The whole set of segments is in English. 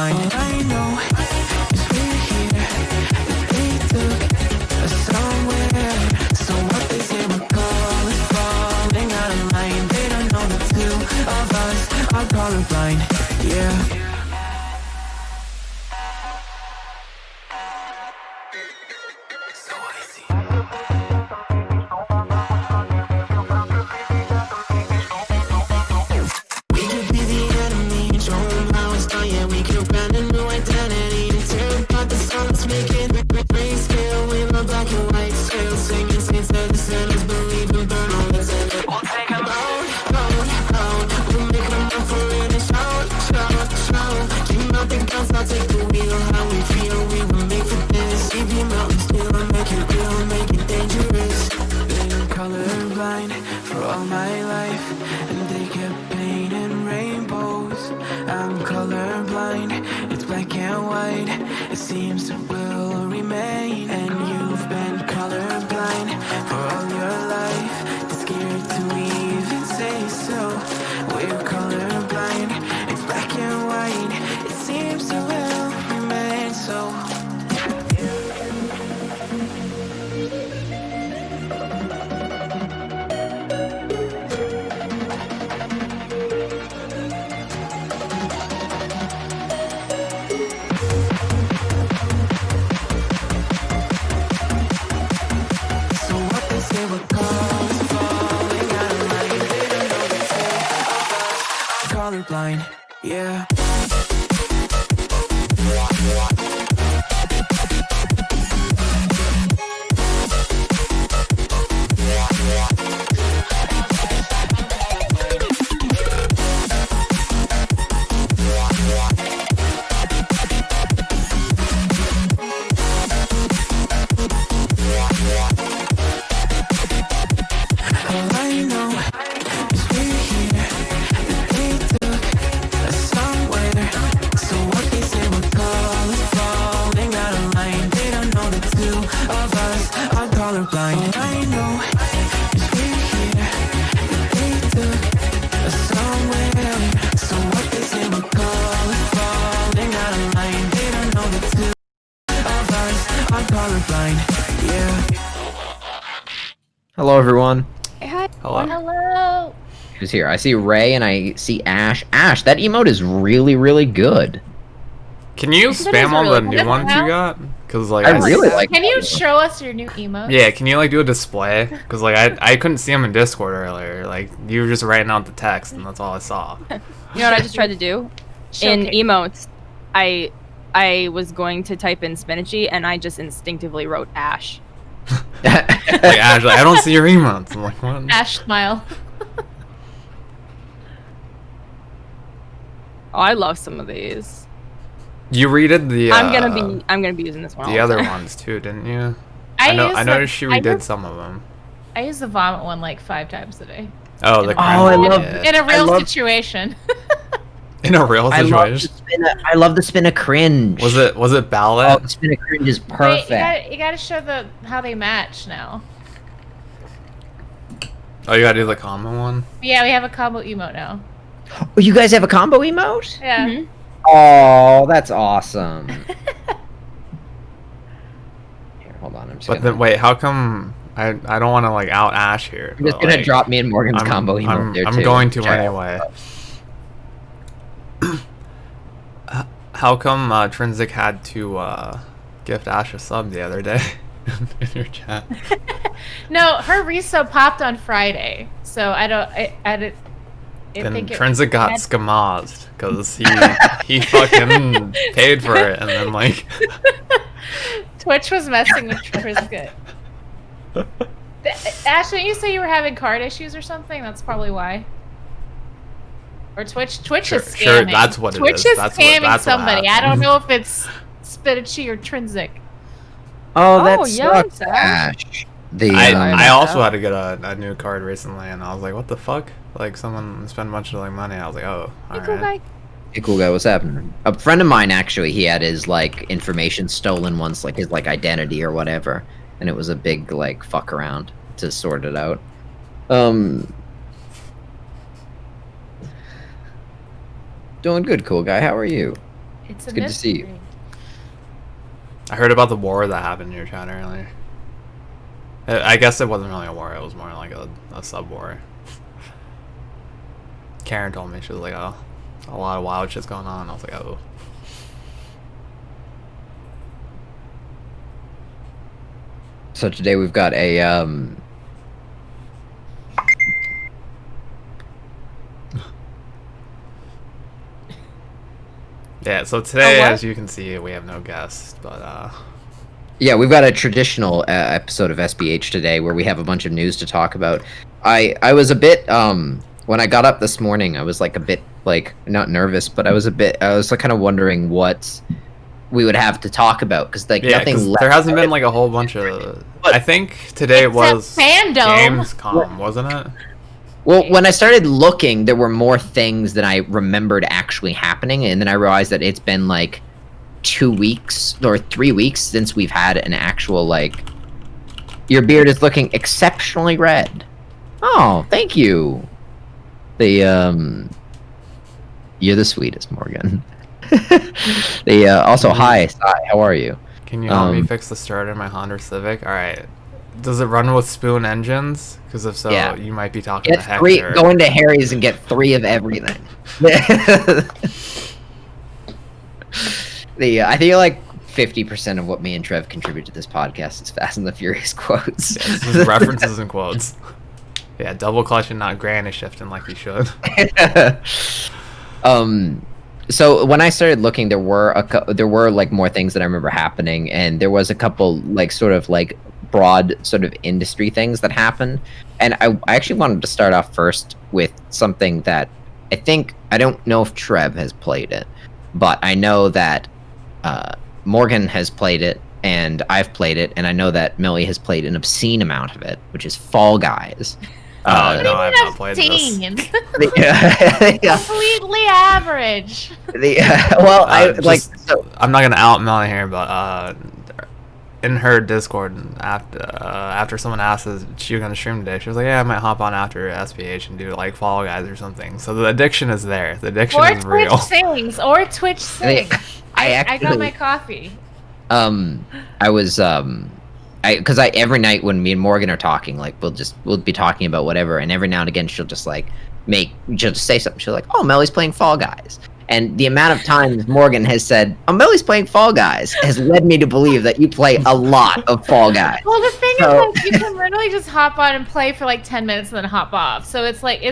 colorblind. And I know, 'cause we're here, that they took us somewhere. So what they say we're falling out of line. They don't know the two of us are colorblind, yeah. Colorblind for all my life, and they kept painting rainbows. I'm colorblind, it's black and white. It seems it will remain. And you've been colorblind for all your life, too scared to even say so. We're colorblind, it's black and white. It seems it will remain so. Colorblind, yeah. Colorblind, I know, 'cause we're here, that they took us somewhere. So what they say we're falling out of line. They don't know the two of us are colorblind, yeah. Hello, everyone. Hey, hi. Hello. Hello. Who's here? I see Ray and I see Ash. Ash, that emote is really, really good. Can you spam all the new ones you got? Cause like I really like. Can you show us your new emotes? Yeah, can you like do a display? Cause like I couldn't see them in Discord earlier. Like you were just writing out the text and that's all I saw. You know what I just tried to do? In emotes, I was going to type in spinachy and I just instinctively wrote Ash. Like Ash, like, I don't see your emotes. I'm like, what? Ash smile. Oh, I love some of these. You redid the. I'm gonna be using this one. The other ones too, didn't you? I noticed you redid some of them. I use the vomit one like 5 times a day. Oh, the Oh, I love yeah. In a real situation. In a real situation. I love the spin of cringe. Was it ballot? Oh, the spin of cringe is perfect. Wait, you gotta show how they match now. Oh, you gotta do the common one. Yeah, we have a combo emote now. Oh, you guys have a combo emote? Yeah. Mhm. Oh, that's awesome. Here, hold on. I'm just But gonna, then wait, how come I don't want to like out Ash here? I'm just but, gonna like, drop me and Morgan's combo emote there too. I'm going to Check. anyway. How come Trinsic had to gift Ash a sub the other day in your chat? No, her resub popped on Friday, so I didn't. Then Trinsic got scamazed because he fucking paid for it and then like Twitch was messing with Trinsic. Ash, didn't you say you were having card issues or something? That's probably why. Or Twitch is scamming. Sure, that's what it Twitch is. is That's scamming somebody. I don't happened. know if it's Spinachy or Trinsic. Oh, that Oh, sucks, yikes, Ash. The I also had to get a new card recently and I was like, what the fuck? Like someone spent a bunch of like money. I was like, oh, Hey, cool alright. guy. Hey, cool guy, what's happening? A friend of mine actually, he had his like information stolen once, like his like identity or whatever, and it was a big like fuck around to sort it out. Doing good, cool guy. How are you? It's a good to see you. mystery. I heard about the war that happened in your chat earlier. I guess it wasn't really a war. It was more like a sub-war. Karen told me, she was like, oh, a lot of wild shit's going on. I was like, oh. So today we've got a Yeah, so today, what? as you can see, we have no guests, but yeah, we've got a traditional episode of SBH today where we have a bunch of news to talk about. I was a bit when I got up this morning, I was like a bit like not nervous, but I was like, kind of wondering what we would have to talk about because like yeah, nothing 'cause left. there hasn't been like a whole bunch of. I think today It's a was fandom. Gamescom, wasn't it? Well, when I started looking, there were more things than I remembered actually happening, and then I realized that it's been like 2 weeks or 3 weeks since we've had an actual like. Your beard is looking exceptionally red. Oh, thank you. You're the sweetest, Morgan. Also, hi, how are you? Can you help me fix the starter in my Honda Civic? All right. Does it run with spoon engines? Because if so, Yeah. you might be talking to Get Hector. 3. Go into Harry's and get 3 of everything. I feel like 50% of what me and Trev contribute to this podcast is Fast and the Furious quotes. Yeah, this is references and quotes. Yeah, double clutch and not granny shifting like you should. So when I started looking, there were like more things that I remember happening, and there was a couple like sort of like broad sort of industry things that happened. And I actually wanted to start off first with something that I don't know if Trev has played it, but I know that Morgan has played it, and I've played it, and I know that Millie has played an obscene amount of it, which is Fall Guys. Oh, no, I've not played this. Completely average. I'm not gonna out Melanie here, but in her Discord, after someone asked if she was gonna stream today, she was like, "Yeah, I might hop on after SPH and do like Fall Guys or something." So the addiction is there. The addiction Or is real. Twitch sings. I got my coffee. I was because every night when me and Morgan are talking, like we'll be talking about whatever, and every now and again she'll just say something. She'll like, "Oh, Mellie's playing Fall Guys," and the amount of times Morgan has said, "Oh, Mellie's playing Fall Guys," has led me to believe that you play a lot of Fall Guys. Well, the thing is, like, you can literally just hop on and play for like 10 minutes and then hop off. So it's like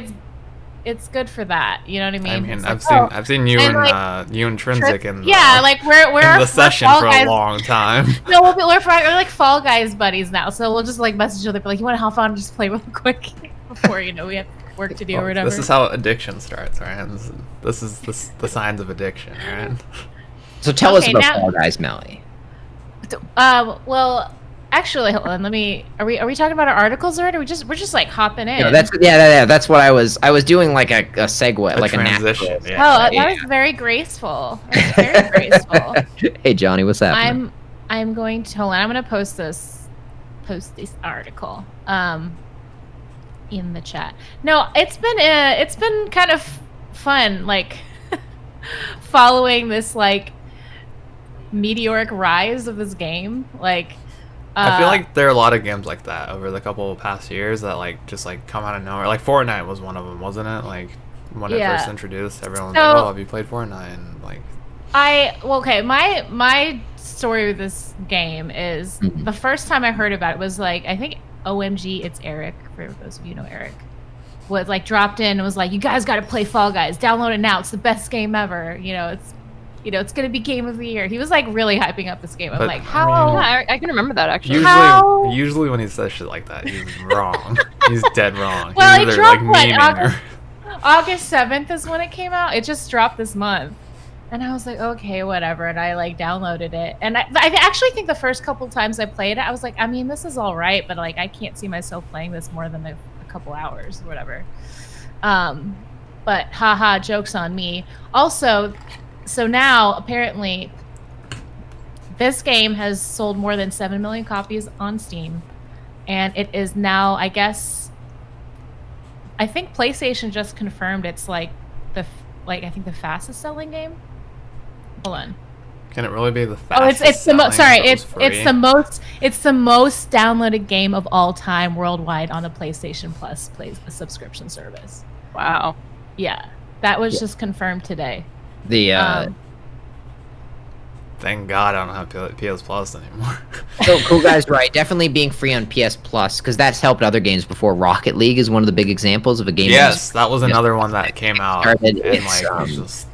it's good for that. You know what I mean? I mean, It's I've seen you and like, you and Trinsic in we're in the session for a long time. No, we're like Fall Guys buddies now. So we'll just like message each other, be like, "You want to hop on and just play real quick before we have work to do or whatever." This is how addiction starts, right? This is the signs of addiction, right? So tell us about Fall Guys, Mellie. Well, actually, hold on. Are we talking about our articles already? We're just like hopping in. No, that's what I was doing, like a segue, like transition. A natural. Yeah. That was very graceful. That was very graceful. Hey Johnny, what's happening? I'm going to hold on. I'm going to post this article in the chat. No, it's been kind of fun, like following this like meteoric rise of this game, like. I feel like there are a lot of games like that over the couple of past years that like just like come out of nowhere. Like Fortnite was one of them, wasn't it? Like when it first introduced, everyone was like, "Oh, have you played Fortnite?" And like, my story with this game is the first time I heard about it was like, I think OMG, it's Eric, for those of you who know Eric, was like dropped in and was like, "You guys got to play Fall Guys. Download it now. It's the best game ever. It's gonna be game of the year." He was like really hyping up this game. I'm like, how? I can remember that actually. Usually when he says shit like that, he's wrong. He's dead wrong. Well, he's it dropped August 7th is when it came out. It just dropped this month, and I was like, okay, whatever. And I like downloaded it, and I actually think the first couple times I played it, I was like, I mean, this is all right, but like I can't see myself playing this more than a couple hours or whatever. But haha, joke's on me. Also. So now, apparently, this game has sold more than 7 million copies on Steam, and it is now, I think PlayStation just confirmed it's like I think the fastest selling game. Hold on. Can it really be the Oh, fastest? it's the most. selling Sorry, if it was it's free? the most downloaded game of all time worldwide on the PlayStation Plus subscription service. Wow. Yeah, that was just confirmed today. The Thank God I don't have PS Plus anymore. so cool guys, right? Definitely being free on PS Plus because that's helped other games before. Rocket League is one of the big examples of a game. Yes, that was another one that came out Started and its, like was just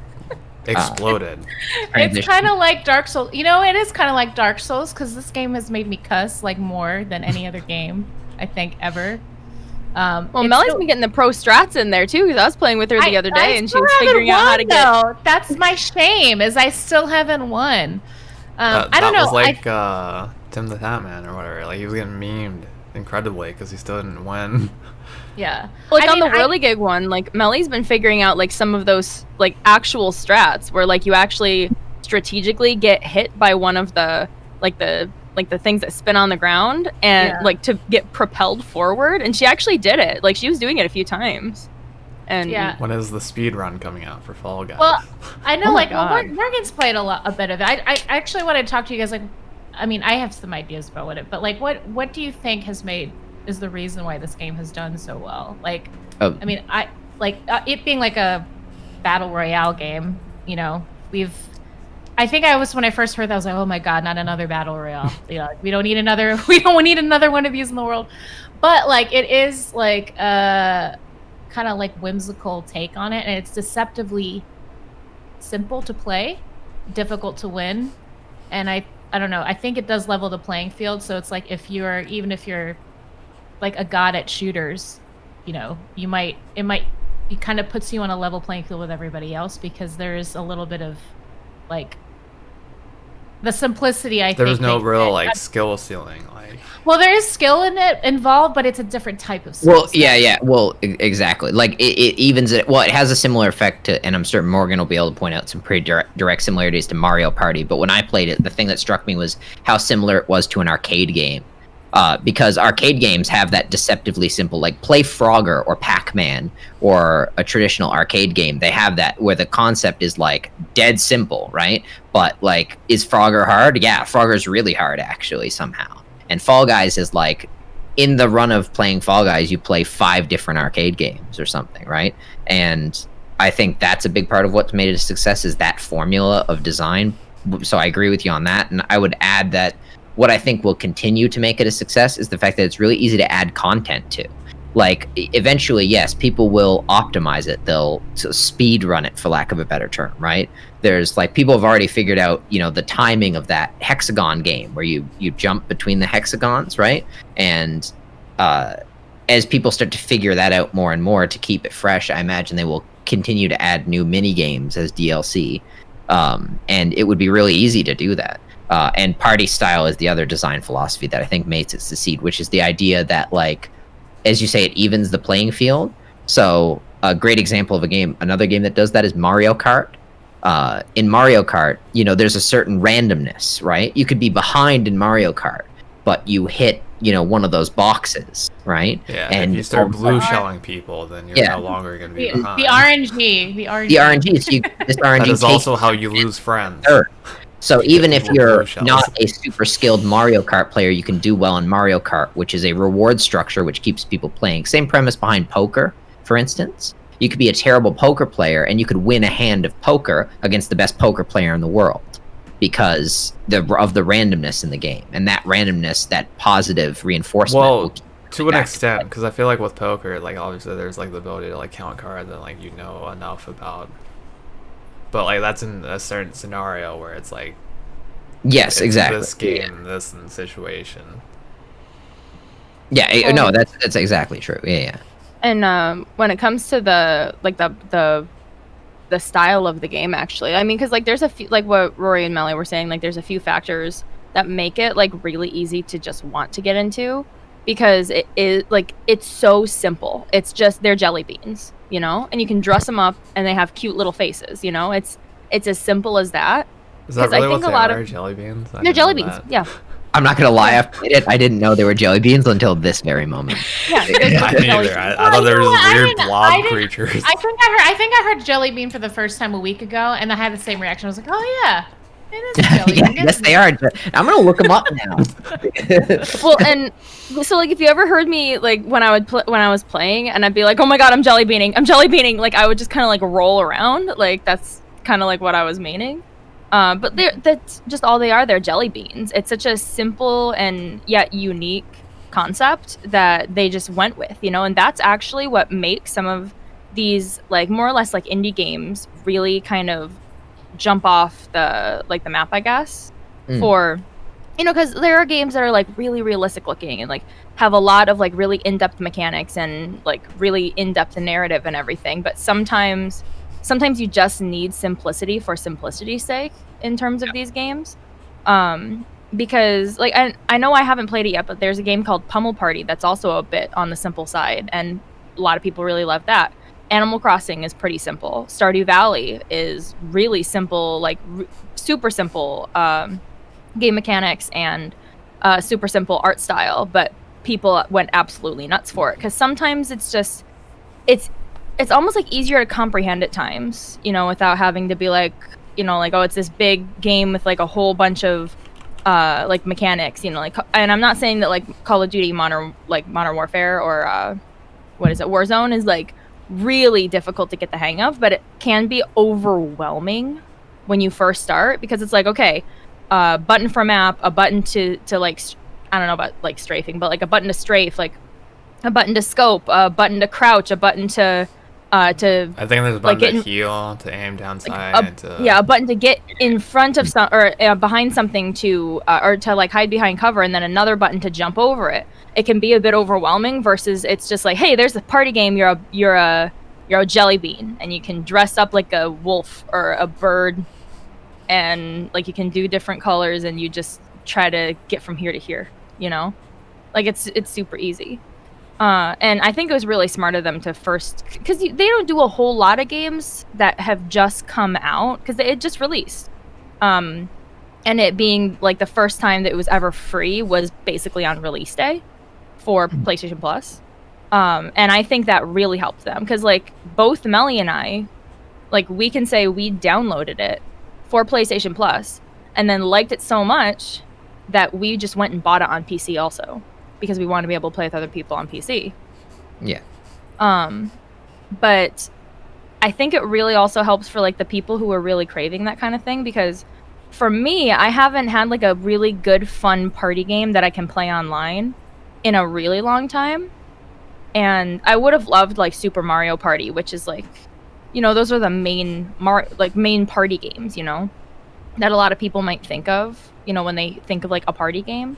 exploded. It's transition. kind of like Dark Souls. You know, it is kind of like Dark Souls because this game has made me cuss like more than any other game I think ever. Well, it's Melly's still- been getting the pro strats in there too, because I was playing with her the other day, and she still was haven't figuring out how to won, get. though. That's my shame. Is I still haven't won. I don't know. That was like Tim the Tatman or whatever. Like he was getting memed incredibly because he still didn't win. Yeah. Like I on mean, the Whirligig one, like Melly's been figuring out like some of those like actual strats where like you actually strategically get hit by one of the things that spin on the ground and like to get propelled forward, and she actually did it. Like she was doing it a few times. And Yeah. When is the speed run coming out for Fall Guys? Well, I know, Oh my like, well, God. Morgan's played a bit of it. I actually want to talk to you guys. Like, I mean, I have some ideas about it, but like, what do you think is the reason why this game has done so well? Like, Oh. I mean, it being like a battle royale game. You know, I think when I first heard that, I was like, oh my God, not another battle royale. You know, like, we don't need another one of these in the world. But like, it is like kind of like whimsical take on it, and it's deceptively simple to play, difficult to win, and I don't know, I think it does level the playing field. So it's like if you're like a god at shooters, you know, it kind of puts you on a level playing field with everybody else because there is a little bit of like the simplicity. I think there was no makes real it- like skill ceiling. Like well, there is skill in it involved, but it's a different type of skill. Well, yeah. Well, exactly. Like it evens it. Well, it has a similar effect to, and I'm certain Morgan will be able to point out some pretty direct similarities to Mario Party. But when I played it, the thing that struck me was how similar it was to an arcade game. Because arcade games have that deceptively simple, like play Frogger or Pac-Man or a traditional arcade game. They have that where the concept is like dead simple, right? But like, is Frogger hard? Yeah, Frogger's really hard actually somehow. And Fall Guys is like, in the run of playing Fall Guys, you play 5 different arcade games or something, right? And I think that's a big part of what's made it a success is that formula of design. So I agree with you on that. And I would add that what I think will continue to make it a success is the fact that it's really easy to add content to. Like, eventually, yes, people will optimize it. They'll speed run it, for lack of a better term, right? There's, like, people have already figured out, you know, the timing of that hexagon game where you jump between the hexagons, right? And as people start to figure that out more and more to keep it fresh, I imagine they will continue to add new mini games as DLC. And it would be really easy to do that. And party style is the other design philosophy that I think makes it succeed, which is the idea that, like, as you say, it evens the playing field. So a great example of another game that does that is Mario Kart. In Mario Kart, you know, there's a certain randomness, right? You could be behind in Mario Kart, but you hit, you know, one of those boxes, right? yeah, and if you start blue shelling people, then you're Yeah. no longer going to be the behind. RNG. the RNG, so this RNG That is takes also how you lose friends. Sure. So even if people you're blue shells. not a super skilled Mario Kart player, you can do well in Mario Kart, which is a reward structure which keeps people playing. Same premise behind poker, for instance. You could be a terrible poker player and you could win a hand of poker against the best poker player in the world because of the randomness in the game. And that randomness, that positive reinforcement will Well, keep you to an back extent, because I feel like with poker, like obviously there's like the ability to like count cards and like you know enough about. But like that's in a certain scenario where it's like Yes, it's exactly. this game, this situation. Yeah, no, that's exactly true. Yeah. And when it comes to the style of the game, actually, I mean, because like there's a few, like what Rory and Melly were saying, like there's a few factors that make it like really easy to just want to get into, because it is like it's so simple. It's just they're jelly beans, you know, and you can dress them up and they have cute little faces, you know. It's as simple as that. Is that 'Cause I really think what a they lot are? of- Jelly beans? I They're didn't jelly know beans, that. yeah. I'm not gonna lie, I played it. I didn't know there were jelly beans until this very moment. Yeah, I didn't either. I thought there was weird blob creatures. I think I heard jelly bean for the first time a week ago, and I had the same reaction. I was like, oh yeah, it is jelly Yeah, bean. yes, they are. I'm gonna look them up now. Well, and so like if you ever heard me like when I was playing and I'd be like, oh my god, I'm jelly beaning, like I would just kind of like roll around, like that's kind of like what I was meaning. But that's just all they are. They're jelly beans. It's such a simple and yet unique concept that they just went with, you know, and that's actually what makes some of these like more or less like indie games really kind of jump off the map, I guess. For, you know, because there are games that are like really realistic looking and like have a lot of like really in-depth mechanics and like really in-depth narrative and everything, but sometimes you just need simplicity for simplicity's sake in terms of these games. Because like I know I haven't played it yet, but there's a game called Pummel Party that's also a bit on the simple side, and a lot of people really love that. Animal Crossing is pretty simple. Stardew Valley is really simple, like super simple game mechanics and super simple art style, but people went absolutely nuts for it because sometimes it's almost like easier to comprehend at times, you know, without having to be like, you know, like, oh, it's this big game with like a whole bunch of like mechanics, you know, like, and I'm not saying that like Call of Duty Modern Warfare or what is it, Warzone is like really difficult to get the hang of, but it can be overwhelming when you first start because it's like, okay, button for map, a button to like, I don't know about like strafing, but like a button to strafe, like a button to scope, a button to crouch, a button to I think there's a button like to heal, to aim down sight, a button to get in front of some or behind something to or to like hide behind cover, and then another button to jump over it. It can be a bit overwhelming versus it's just like, hey, there's a party game. You're a jelly bean, and you can dress up like a wolf or a bird, and like you can do different colors, and you just try to get from here to here. You know, like it's super easy. And I think it was really smart of them to first, because they don't do a whole lot of games that have just come out, because it just released. And it being like the first time that it was ever free was basically on release day for PlayStation Plus. And I think that really helped them, because like both Melly and I, like we can say we downloaded it for PlayStation Plus and then liked it so much that we just went and bought it on PC also, because we want to be able to play with other people on PC. Yeah. But I think it really also helps for like the people who are really craving that kind of thing, because for me, I haven't had like a really good fun party game that I can play online in a really long time. And I would have loved like Super Mario Party, which is like, you know, those are the main party games, you know, that a lot of people might think of, you know, when they think of like a party game.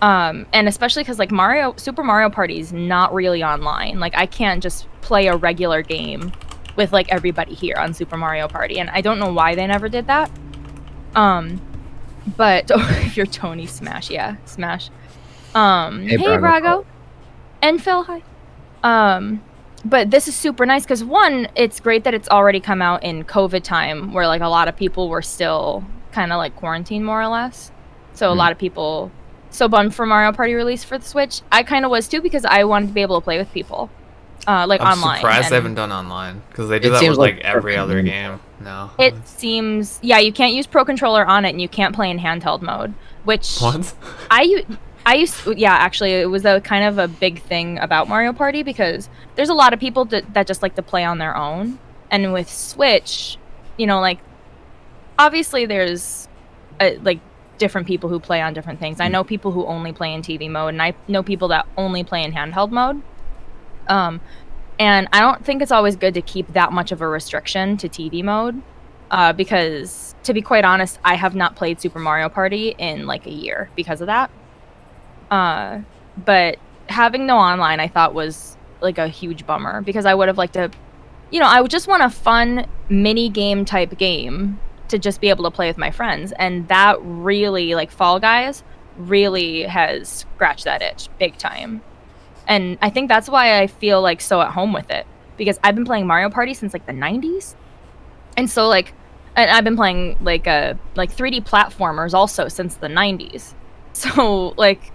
And especially because like Super Mario Party is not really online. Like I can't just play a regular game with like everybody here on Super Mario Party, and I don't know why they never did that. But if you're Tony, Smash, yeah, Smash. Hey Brago, and Phil, hi. But this is super nice because one, it's great that it's already come out in COVID time, where like a lot of people were still kind of like quarantined more or less. So a lot of people so bummed for Mario Party release for the Switch. I kind of was too, because I wanted to be able to play with people, like I'm online. I'm surprised they haven't done online, because they do that with like every other game now. It seems, yeah, you can't use Pro Controller on it, and you can't play in handheld mode, which What? I used, yeah, actually, it was a kind of a big thing about Mario Party, because there's a lot of people that just like to play on their own, and with Switch, you know, like obviously there's like different people who play on different things. I know people who only play in TV mode, and I know people that only play in handheld mode. And I don't think it's always good to keep that much of a restriction to TV mode, because to be quite honest, I have not played Super Mario Party in like a year because of that. But having no online, I thought was like a huge bummer, because I would have liked to, you know, I would just want a fun mini game type game to just be able to play with my friends. And that really, like Fall Guys, really has scratched that itch big time. And I think that's why I feel like so at home with it, because I've been playing Mario Party since like the 90s. And so like, and I've been playing like 3D platformers also since the 90s. So like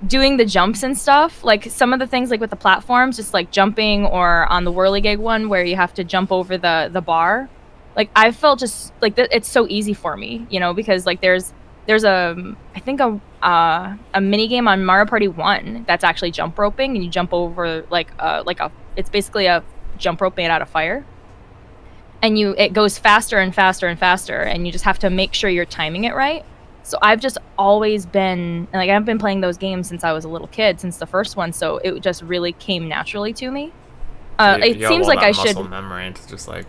doing the jumps and stuff, like some of the things like with the platforms, just like jumping, or on the whirligig one where you have to jump over the bar, like I felt just like it's so easy for me, you know, because like there's a I think a mini game on Mario Party 1 that's actually jump roping, and you jump over like a it's basically a jump rope made out of fire, and it goes faster and faster and faster, and you just have to make sure you're timing it right. So I've just always been, like, I've been playing those games since I was a little kid, since the first one, so it just really came naturally to me. It seems like I should memory to just like.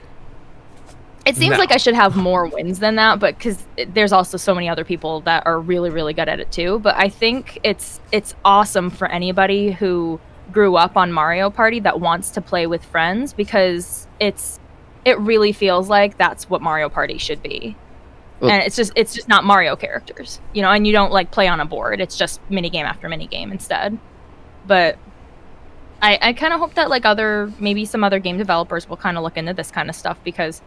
It seems like I should have more wins than that, but because there's also so many other people that are really, really good at it too. But I think it's awesome for anybody who grew up on Mario Party that wants to play with friends, because it really feels like that's what Mario Party should be. Well, and it's just not Mario characters, you know, and you don't like play on a board. It's just minigame after minigame instead. But I kind of hope that like maybe some other game developers will kind of look into this kind of stuff, because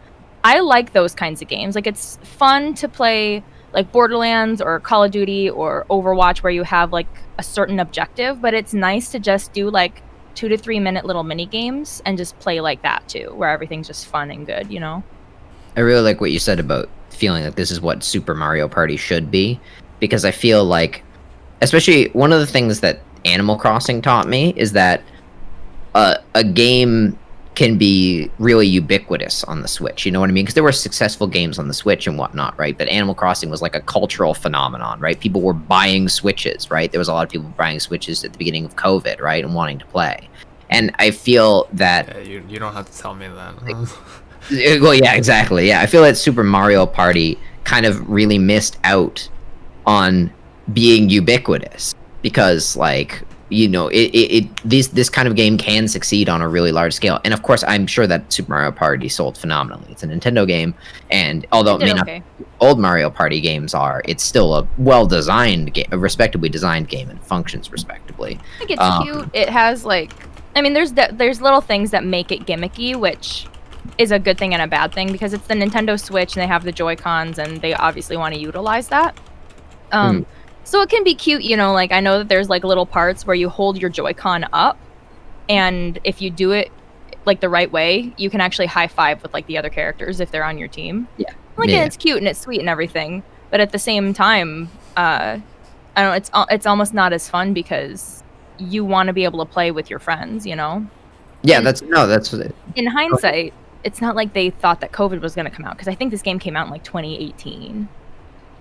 I like those kinds of games. Like, it's fun to play like Borderlands or Call of Duty or Overwatch where you have like a certain objective, but it's nice to just do like 2 to 3 minute little mini games and just play like that too, where everything's just fun and good, you know? I really like what you said about feeling like this is what Super Mario Party should be, because I feel like, especially one of the things that Animal Crossing taught me is that a game can be really ubiquitous on the Switch, you know what I mean? Because there were successful games on the Switch and whatnot, right? But Animal Crossing was like a cultural phenomenon, right? People were buying Switches, right? There was a lot of people buying Switches at the beginning of COVID, right? And wanting to play. And I feel that... Yeah, you don't have to tell me that. Well, yeah, exactly. Yeah, I feel that Super Mario Party kind of really missed out on being ubiquitous, because, like, you know, this kind of game can succeed on a really large scale. And of course, I'm sure that Super Mario Party sold phenomenally. It's a Nintendo game, and although it may not be old Mario Party games are, it's still a well-designed game, a respectably designed game, and functions respectably. I think it's cute. It has like, I mean, there's little things that make it gimmicky, which is a good thing and a bad thing, because it's the Nintendo Switch and they have the Joy-Cons and they obviously want to utilize that. So it can be cute, you know, like I know that there's like little parts where you hold your Joy-Con up, and if you do it like the right way, you can actually high five with like the other characters if they're on your team. Yeah. Like, and it's cute and it's sweet and everything, but at the same time, I don't know, it's almost not as fun, because you want to be able to play with your friends, you know? Yeah, that's in hindsight, it's not like they thought that COVID was going to come out, because I think this game came out in like 2018.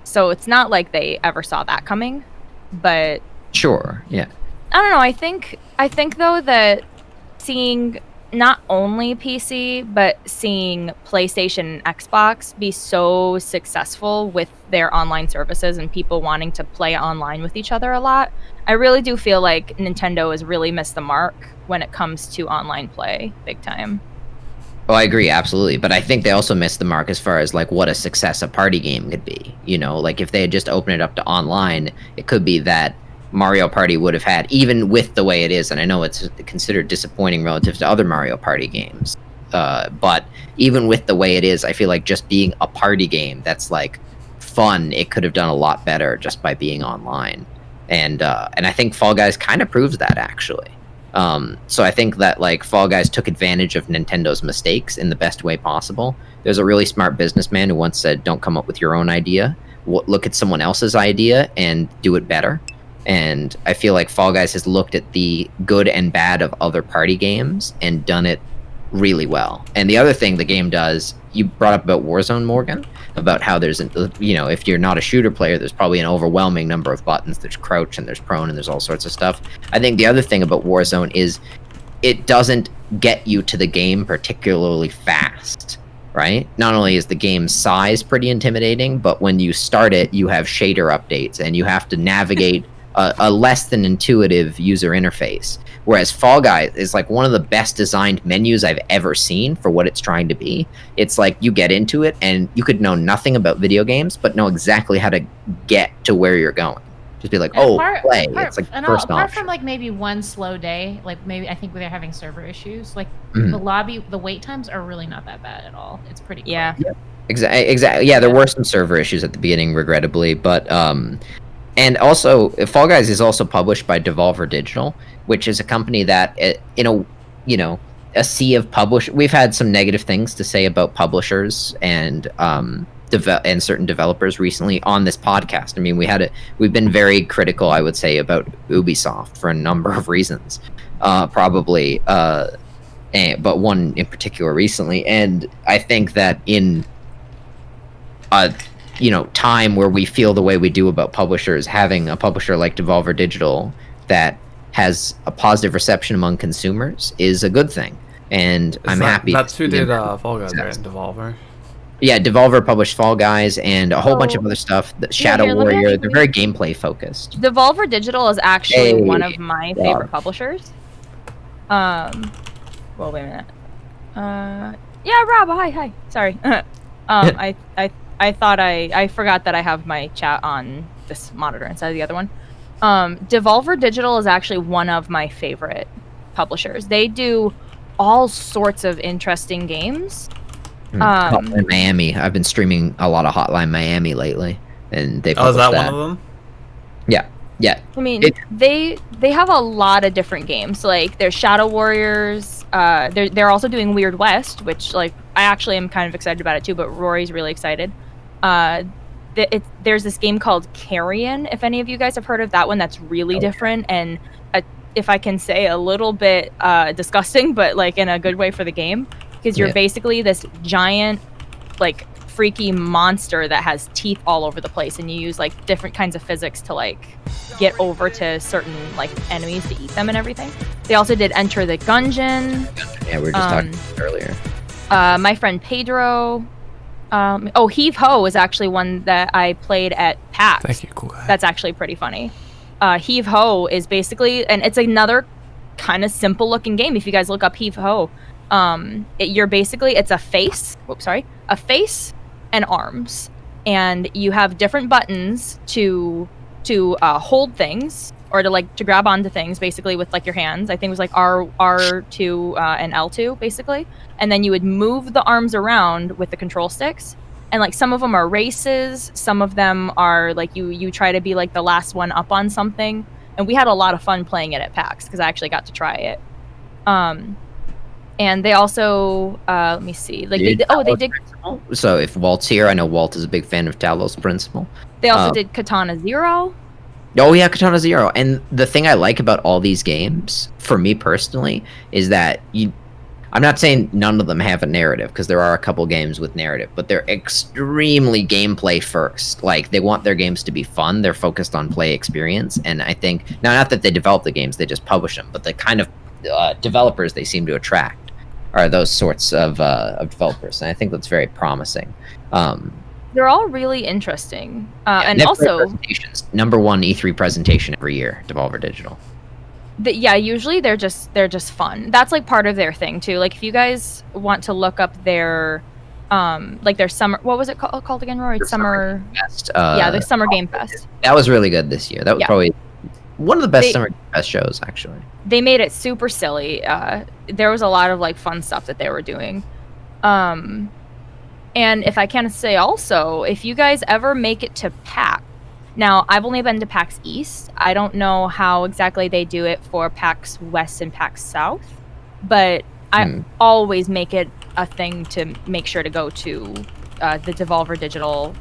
So it's not like they ever saw that coming, but sure, yeah. I don't know. I think though that seeing not only PC but seeing PlayStation and Xbox be so successful with their online services and people wanting to play online with each other a lot, I really do feel like Nintendo has really missed the mark when it comes to online play, big time. Oh, I agree, absolutely. But I think they also missed the mark as far as like what a success a party game could be. You know, like if they had just opened it up to online, it could be that Mario Party would have had, even with the way it is, and I know it's considered disappointing relative to other Mario Party games, but even with the way it is, I feel like just being a party game that's like fun, it could have done a lot better just by being online. And I think Fall Guys kind of proves that, actually. So I think that like Fall Guys took advantage of Nintendo's mistakes in the best way possible. There's a really smart businessman who once said, don't come up with your own idea. Look at someone else's idea and do it better. And I feel like Fall Guys has looked at the good and bad of other party games and done it really well. And the other thing the game does, you brought up about Warzone, Morgan, about how there's, you know, if you're not a shooter player, there's probably an overwhelming number of buttons. There's crouch and there's prone and there's all sorts of stuff. I think the other thing about Warzone is it doesn't get you to the game particularly fast, right? Not only is the game's size pretty intimidating, but when you start it, you have shader updates and you have to navigate a less than intuitive user interface. Whereas Fall Guys is like one of the best designed menus I've ever seen for what it's trying to be. It's like you get into it and you could know nothing about video games, but know exactly how to get to where you're going. Just be like, play. It's like first apart option. from like maybe one slow day, like maybe I think they're having server issues. Like the wait times are really not that bad at all. It's pretty quick. Exactly. Yeah, there were some server issues at the beginning, regrettably, but And also, Fall Guys is also published by Devolver Digital, which is a company that, a sea of publish. We've had some negative things to say about publishers and and certain developers recently on this podcast. I mean, we've been very critical, I would say, about Ubisoft for a number of reasons, probably, but one in particular recently. And I think that in time where we feel the way we do about publishers, having a publisher like Devolver Digital that has a positive reception among consumers is a good thing, and I'm happy. That's who did Fall Guys, right? Devolver. Yeah, Devolver published Fall Guys and a whole bunch of other stuff. Shadow Warrior, they're very gameplay focused. Devolver Digital is actually one of my favorite publishers. Well, wait a minute. Yeah, Rob, hi. Sorry. I thought I forgot that I have my chat on this monitor instead of the other one. Devolver Digital is actually one of my favorite publishers. They do all sorts of interesting games. Hotline Miami. I've been streaming a lot of Hotline Miami lately, and they. Oh, is that one of them? Yeah. I mean, they have a lot of different games. Like there's Shadow Warriors. They're also doing Weird West, which like I actually am kind of excited about it too. But Rory's really excited. There's this game called Carrion. If any of you guys have heard of that one, that's really different and if I can say a little bit disgusting, but like in a good way for the game, because you're basically this giant, like freaky monster that has teeth all over the place, and you use like different kinds of physics to like get over to certain like enemies to eat them and everything. They also did Enter the Gungeon. Yeah, we were just talking about it earlier. My friend Pedro. Heave Ho is actually one that I played at PAX. Thank you, cool guy. That's actually pretty funny. Heave Ho is basically, and it's another kind of simple looking game. If you guys look up Heave Ho, it's a face. A face and arms, and you have different buttons to hold things or to grab onto things, basically with like your hands. I think it was like R2 and L2 basically, and then you would move the arms around with the control sticks. And like some of them are races, some of them are like you try to be like the last one up on something. And we had a lot of fun playing it at PAX because I actually got to try it. And they also let me see, like they did. So if Walt's here, I know Walt is a big fan of Talos Principle. They also did Katana Zero. Oh yeah, Katana Zero. And the thing I like about all these games, for me personally, is that I'm not saying none of them have a narrative, because there are a couple games with narrative, but they're extremely gameplay first. Like, they want their games to be fun. They're focused on play experience. And I think, now, not that they develop the games, they just publish them, but the kind of developers they seem to attract are those sorts of developers. And I think that's very promising. They're all really interesting. And also, #1 E3 presentation every year, Devolver Digital. Usually they're just fun. That's like part of their thing too. Like if you guys want to look up their their summer, what was it called again, Rory? Summer Fest. The Summer Game Fest. That was really good this year. That was probably one of the best Summer Game Fest shows, actually. They made it super silly. There was a lot of like fun stuff that they were doing. And if I can say also, if you guys ever make it to PAX. Now, I've only been to PAX East. I don't know how exactly they do it for PAX West and PAX South, but I always make it a thing to make sure to go to the Devolver Digital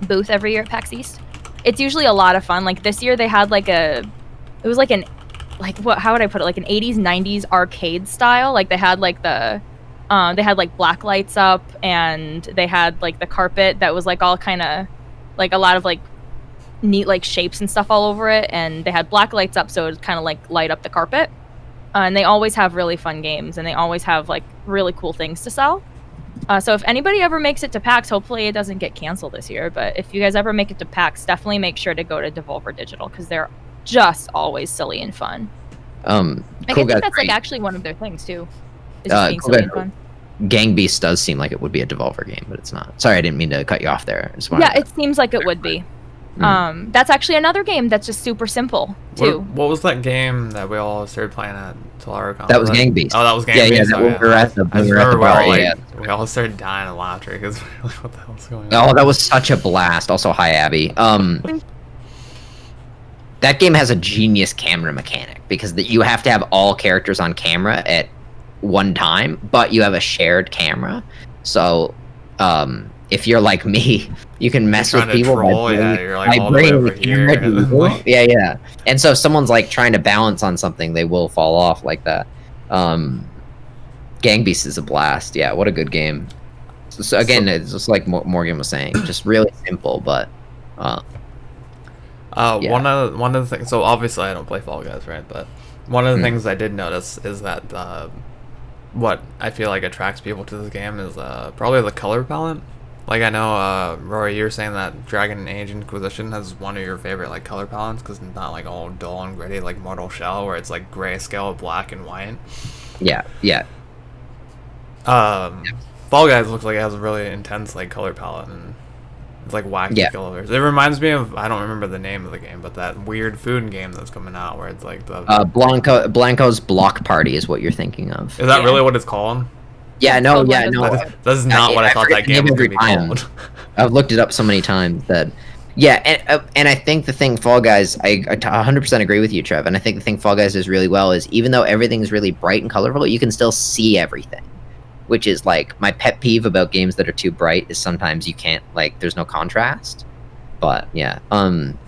booth every year at PAX East. It's usually a lot of fun. Like this year, they had how would I put it? Like an 80s, 90s arcade style. Like they had like they had like black lights up, and they had like the carpet that was like all kind of like a lot of like neat like shapes and stuff all over it, and they had black lights up so it kind of like light up the carpet. And they always have really fun games, and they always have like really cool things to sell. So if anybody ever makes it to PAX, hopefully it doesn't get canceled this year, but if you guys ever make it to PAX, definitely make sure to go to Devolver Digital, because they're just always silly and fun. I think that's like actually one of their things too, is just being silly and fun. Gang Beasts does seem like it would be a Devolver game, but it's not. Sorry, I didn't mean to cut you off there. It seems like it would be. That's actually another game that's just super simple too. What was that game that we all started playing at TolarCon? That was Gang Beasts. Oh, that was Gang Beasts. Yeah, we were at the bar. We all started dying of laughter because we were like, what the hell's going on? Oh, that was such a blast. Also, hi, Abby. that game has a genius camera mechanic because you have to have all characters on camera at one time, but you have a shared camera. So if you're like me, you can mess with people you're like all the way over here. Yeah. And so if someone's like trying to balance on something, they will fall off like that. Gang Beasts is a blast. Yeah, what a good game. So again, it's just like Morgan was saying, just really simple, but yeah. One of the things. So obviously, I don't play Fall Guys, right? But one of the things I did notice is that what I feel like attracts people to this game is probably the color palette. Like I know, Rory, you're saying that Dragon Age Inquisition has one of your favorite like color palettes because it's not like all dull and gritty like Mortal Shell, where it's like grayscale, black and white. Yeah. Fall Guys looks like it has a really intense like color palette and it's like wacky colors. It reminds me of, I don't remember the name of the game, but that weird food game that's coming out where it's like the Blanco's Block Party is what you're thinking of. Is that really what it's called? No. That is not what I thought that game was going to be called. I've looked it up so many times that, and I think the thing Fall Guys, I 100% agree with you, Trev, and I think the thing Fall Guys does really well is even though everything's really bright and colorful, you can still see everything, which is like my pet peeve about games that are too bright is sometimes you can't, like, there's no contrast. But yeah,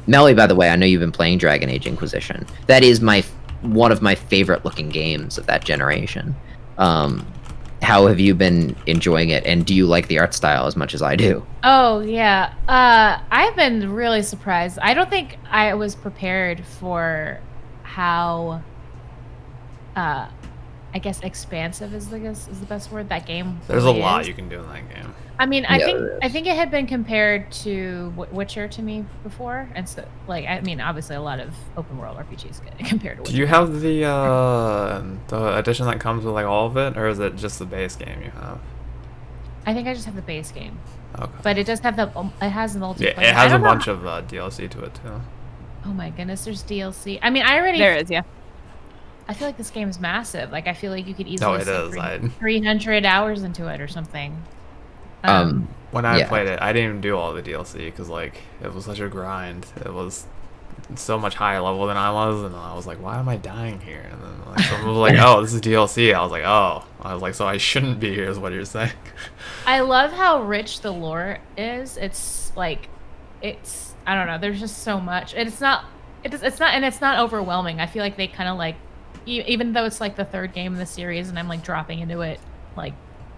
Melly, by the way, I know you've been playing Dragon Age Inquisition. That is one of my favorite looking games of that generation. How have you been enjoying it, and do you like the art style as much as I do? Oh yeah, I've been really surprised. I don't think I was prepared for how, I guess expansive is the best word. That game. There's a lot you can do in that game. I mean, I think it had been compared to Witcher to me before, and so like I mean, obviously a lot of open world RPGs get compared to Witcher. Do you have the edition that comes with like all of it, or is it just the base game you have? I think I just have the base game. Okay. But it does have it has the multiplayer. Yeah, it has a bunch of DLC to it too. Oh my goodness, there's DLC. I mean, I already there is, yeah. I feel like this game is massive. Like I feel like you could easily sink 300 hours into it or something. When I played it, I didn't even do all the DLC because like it was such a grind. It was so much higher level than I was, and I was like, why am I dying here? And then like someone was like, oh, this is DLC. I was like, so I shouldn't be here is what you're saying. I love how rich the lore is. It's like, I don't know. There's just so much. It's not overwhelming. I feel like they kind of like, even though it's like the third game in the series, and I'm like dropping into it, like,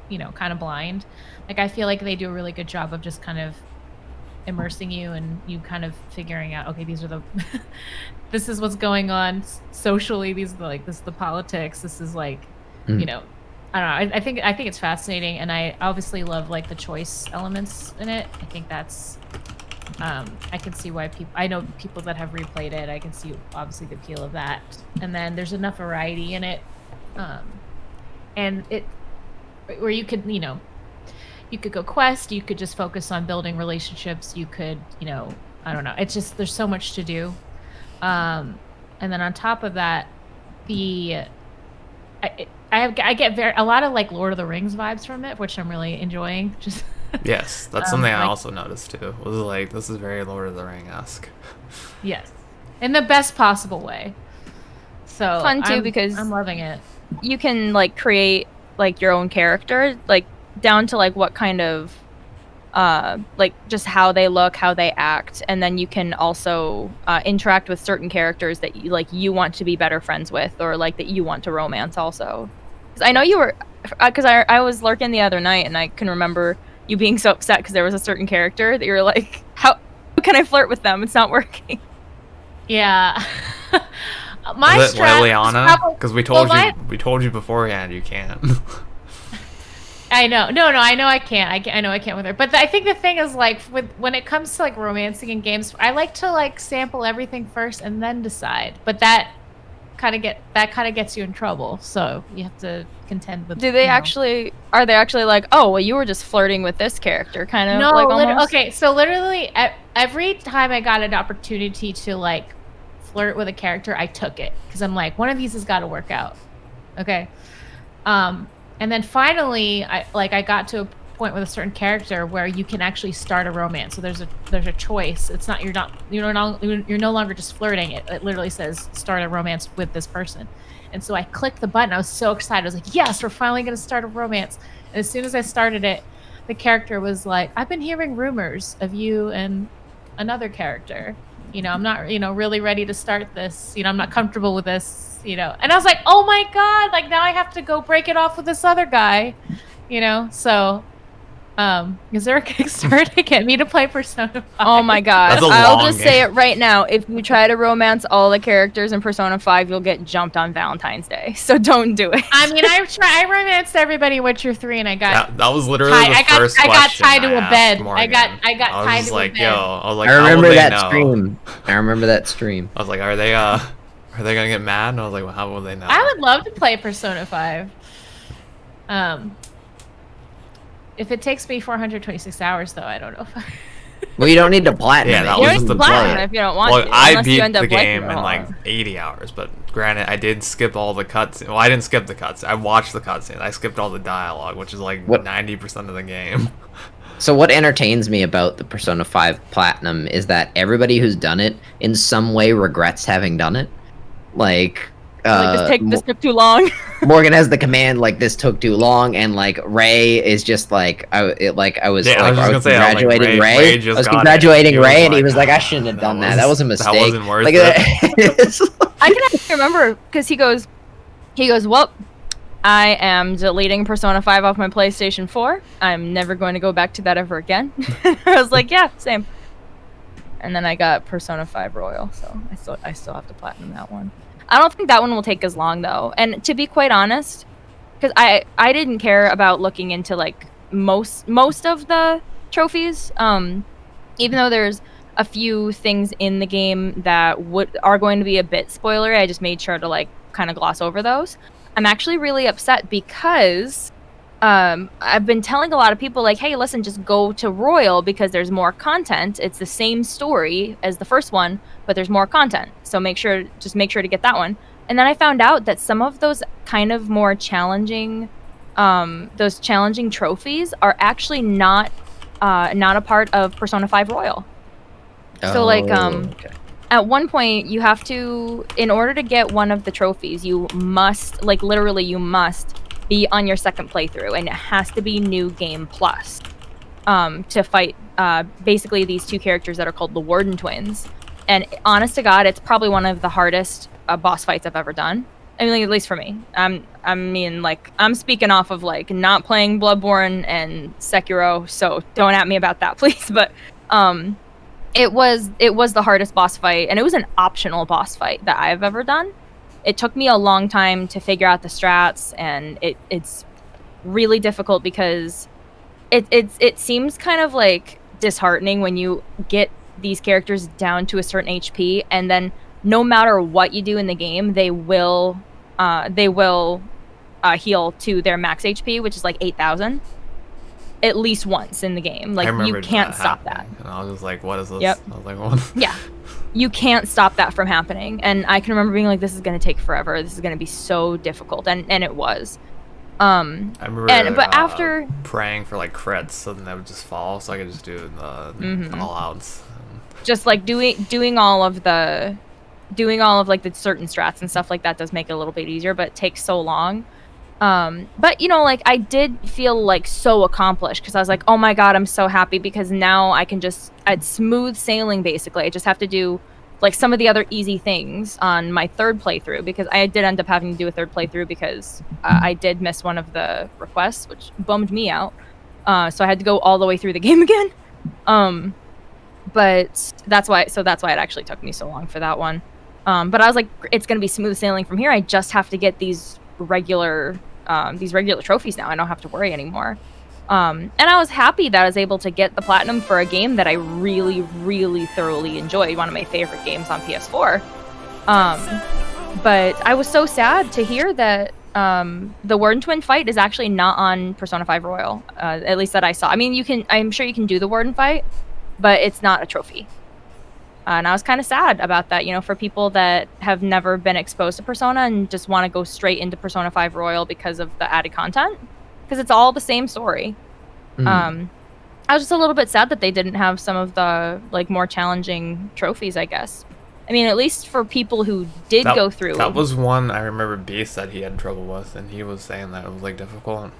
you know, kind of blind. Like I feel like they do a really good job of just kind of immersing you and you kind of figuring out, okay, these are the this is what's going on socially, these are like, this is the politics, this is like you know, I don't know, I think it's fascinating, and I obviously love like the choice elements in it. I think that's I can see why I know people that have replayed it. I can see obviously the appeal of that, and then there's enough variety in it, and it where you could, you know, you could go quest, you could just focus on building relationships, you could, you know, I don't know, it's just, there's so much to do. And then on top of that, I get a lot of like Lord of the Rings vibes from it, which I'm really enjoying. Just yes, that's something I also noticed too. Was like, this is very Lord of the Ring-esque. Yes, in the best possible way. So fun too, because I'm loving it. You can like create like your own character, like down to like what kind of like just how they look, how they act, and then you can also interact with certain characters that you want to be better friends with, or like that you want to romance also. 'Cause I know you were, because I was lurking the other night and I can remember you being so upset because there was a certain character that you were like, how can I flirt with them? It's not working. Yeah. My is it Liliana? Because we told you beforehand you can't. I know. No, I know I can't. I know I can't with her. But I think the thing is, like, when it comes to like romancing in games, I like to like sample everything first and then decide. But that kind of gets you in trouble. So you have to contend with. Are they actually like, oh well, you were just flirting with this character, kind of? No, like almost? Okay. So literally, every time I got an opportunity to like flirt with a character, I took it because I'm like, one of these has got to work out. Okay. And then finally, I got to a point with a certain character where you can actually start a romance. So there's a choice. It's not you're no longer just flirting. It literally says start a romance with this person. And so I clicked the button. I was so excited. I was like, yes, we're finally going to start a romance. And as soon as I started it, the character was like, I've been hearing rumors of you and another character. I'm not, really ready to start this. I'm not comfortable with this, And I was like, oh my God, like now I have to go break it off with this other guy, So, is there a Kickstarter to get me to play Persona 5? Oh my God. That's a I'll long just say it right now. If you try to romance all the characters in Persona 5, you'll get jumped on Valentine's Day. So don't do it. I mean, I romanced everybody in Witcher 3 and I got that was literally the first I got question tied to a asked bed. Morgan. I got I was tied just to like, a bed. yo, I was like, I how remember will they that know? stream. I remember that stream. I was like, are they gonna get mad? And I was like, well, how will they know? I would love to play Persona 5. If it takes me 426 hours, though, I don't know if I... Well, you don't need to platinum. Yeah, that it. was You just just the Platinum play it. if you don't want Well, to. I unless you beat end the up liking game it in all. like 80 hours, but granted, I did skip all the cutscenes. Well, I didn't skip the cutscenes. I watched the cutscenes. I skipped all the dialogue, which is like What- 90% of the game. So what entertains me about the Persona 5 Platinum is that everybody who's done it in some way regrets having done it. Like, This took too long. Morgan has the command like this took too long, and like Ray is just like I was Yeah, I was just I was gonna say, I was like, congratulating Ray Ray. just I was got it. congratulating He was Ray, and he like, was like, I "Ah, shouldn't have that done that. That was a was- mistake. that wasn't worth like, it." I can actually remember because he goes, well, I am deleting Persona 5 off my PlayStation 4. I'm never going to go back to that ever again. I was like, yeah, same. And then I got Persona 5 Royal, so I still have to platinum that one. I don't think that one will take as long though. And to be quite honest, because I didn't care about looking into like most of the trophies, even though there's a few things in the game that are going to be a bit spoilery. I just made sure to like kind of gloss over those. I'm actually really upset because I've been telling a lot of people like, hey, listen, just go to Royal because there's more content. It's the same story as the first one, but there's more content. So make sure to get that one. And then I found out that some of those kind of more challenging, those challenging trophies are actually not a part of Persona 5 Royal. So like okay. at one point you have to, in order to get one of the trophies, you must, like literally you must be on your second playthrough, and it has to be New Game Plus to fight basically these two characters that are called the Warden Twins. And honest to God, it's probably one of the hardest boss fights I've ever done. I mean, like, at least for me. I'm speaking off of like not playing Bloodborne and Sekiro, so don't at me about that, please. But it was the hardest boss fight, and it was an optional boss fight that I've ever done. It took me a long time to figure out the strats, and it's really difficult because it seems kind of like disheartening when you get these characters down to a certain HP, and then no matter what you do in the game, they will heal to their max HP, which is like 8,000, at least once in the game. Like, you can't stop that. And I was just like, what is this? Yep. I was like, what? Yeah. You can't stop that from happening. And I can remember being like, this is going to take forever. This is going to be so difficult. And it was. I remember after praying for like crits, so then they would just fall, so I could just do the all outs. just like doing all of like the certain strats and stuff like that does make it a little bit easier, but it takes so long. But you know, like, I did feel like so accomplished because I was like, oh my God, I'm so happy because now it's smooth sailing basically. I just have to do like some of the other easy things on my third playthrough, because I did end up having to do a third playthrough because I did miss one of the requests, which bummed me out. So I had to go all the way through the game again. But that's why it actually took me so long for that one. But I was like, it's going to be smooth sailing from here. I just have to get these regular trophies now. I don't have to worry anymore. And I was happy that I was able to get the platinum for a game that I really, really thoroughly enjoyed. One of my favorite games on PS4. But I was so sad to hear that the Warden Twin fight is actually not on Persona 5 Royal. At least that I saw. I mean, I'm sure you can do the Warden fight, but it's not a trophy. And I was kind of sad about that, you know, for people that have never been exposed to Persona and just want to go straight into Persona 5 Royal because of the added content. Because it's all the same story. I was just a little bit sad that they didn't have some of the like more challenging trophies, I guess. I mean, at least for people who did go through. That was one I remember Beast said he had trouble with, and he was saying that it was like difficult.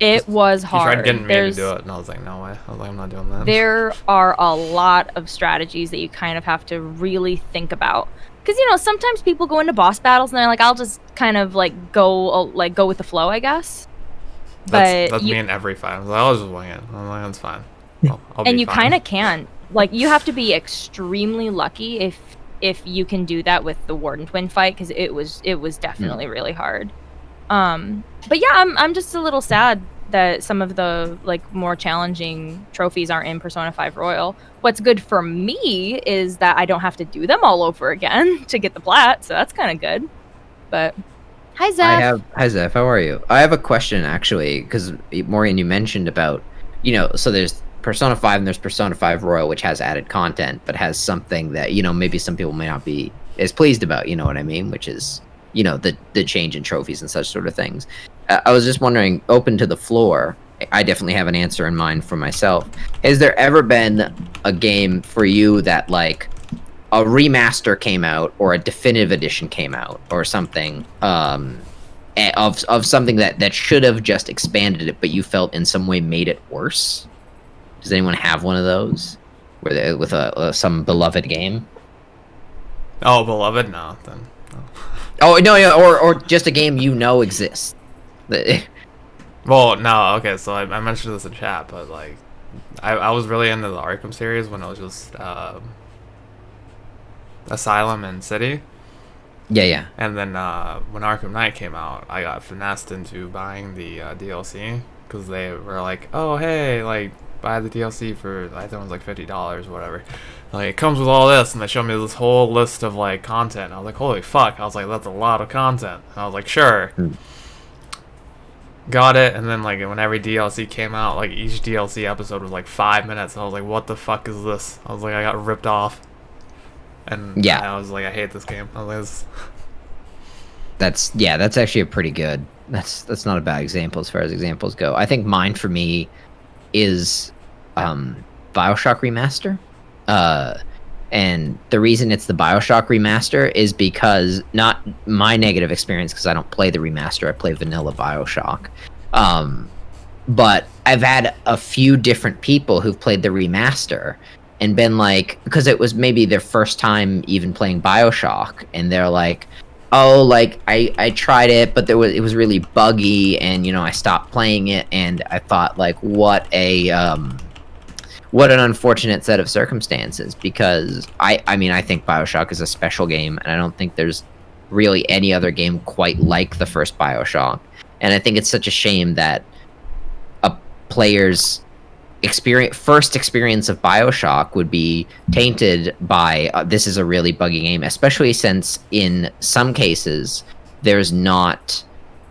It was hard. He tried getting me to do it, and I was like, no way. I was like, I'm not doing that. There are a lot of strategies that you kind of have to really think about. Because, you know, sometimes people go into boss battles and they're like, I'll just kind of like go with the flow, I guess. That's me in every fight. I was like, I'll just wing it. I'm like, that's fine. I'll and be you fine. kind of can't. Like, you have to be extremely lucky if you can do that with the Warden Twin fight, because it was definitely really hard. But yeah, I'm just a little sad that some of the like more challenging trophies aren't in Persona 5 Royal. What's good for me is that I don't have to do them all over again to get the plat, so that's kind of good. But hi Zeph. Hi Zeph, how are you? I have a question actually, because Maureen, you mentioned about, you know, so there's Persona 5 and there's Persona 5 Royal, which has added content, but has something that, you know, maybe some people may not be as pleased about, you know what I mean? Which is, you know, the change in trophies and such sort of things. I was just wondering, open to the floor, I definitely have an answer in mind for myself. Has there ever been a game for you that, like, a remaster came out or a definitive edition came out or something, of something that should have just expanded it, but you felt in some way made it worse? Does anyone have one of those with some beloved game? Oh, beloved? No, then. No. Oh no, yeah, or just a game you know exists. Well, no, okay, so I mentioned this in chat, but like, I was really into the Arkham series when it was just Asylum and City. Yeah. And then when Arkham Knight came out, I got finessed into buying the DLC because they were like, oh hey, like, buy the DLC for, I think it was like $50 or whatever. Like, it comes with all this, and they showed me this whole list of like content. And I was like, holy fuck! I was like, that's a lot of content. And I was like, sure. Got it, and then like when every DLC came out, like each DLC episode was like 5 minutes. And I was like, what the fuck is this? I was like, I got ripped off. And yeah, I was like, I hate this game. I was that's actually a pretty good. That's not a bad example as far as examples go. I think mine for me is BioShock Remaster. And the reason it's the BioShock Remaster is because, not my negative experience, because I don't play the remaster, I play vanilla BioShock. But I've had a few different people who've played the remaster and been like, because it was maybe their first time even playing BioShock, and they're like, oh, like, I tried it, but it was really buggy, and, you know, I stopped playing it, and I thought, like, what an unfortunate set of circumstances, because I mean, I think BioShock is a special game, and I don't think there's really any other game quite like the first BioShock. And I think it's such a shame that a player's first experience of BioShock would be tainted by this is a really buggy game, especially since in some cases there's not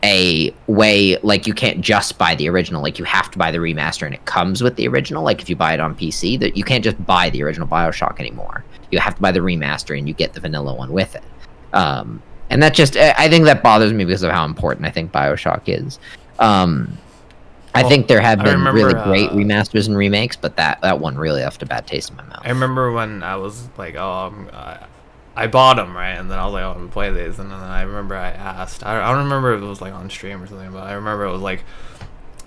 a way, like, you can't just buy the original, like, you have to buy the remaster and it comes with the original. Like, if you buy it on PC, that you can't just buy the original BioShock anymore. You have to buy the remaster and you get the vanilla one with it. And that just, I think that bothers me because of how important I think BioShock is. I think there have been really great remasters and remakes, but that one really left a bad taste in my mouth. I remember when I was like, I bought them, right? And then I was like, oh, I'm gonna play these. And then I remember I asked, I don't remember if it was like on stream or something, but I remember it was like,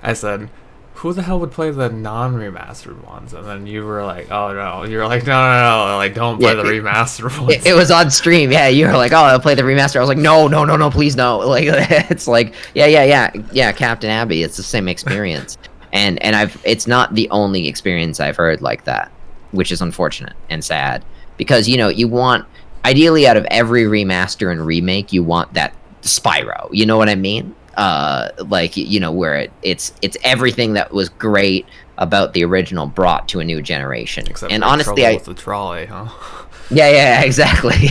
I said, who the hell would play the non-remastered ones? And then you were like, oh no. You were like, no, like, don't play the remastered ones. It was on stream, yeah. You were like, oh, I'll play the remaster. I was like, no, please no. Like, it's like, yeah, Captain Abbey. It's the same experience. and it's not the only experience I've heard like that, which is unfortunate and sad. Because, you know, you want, ideally out of every remaster and remake, you want that Spyro. You know what I mean? Like, you know, where it's everything that was great about the original brought to a new generation. Except and for honestly, with the trolley, huh? Yeah, exactly.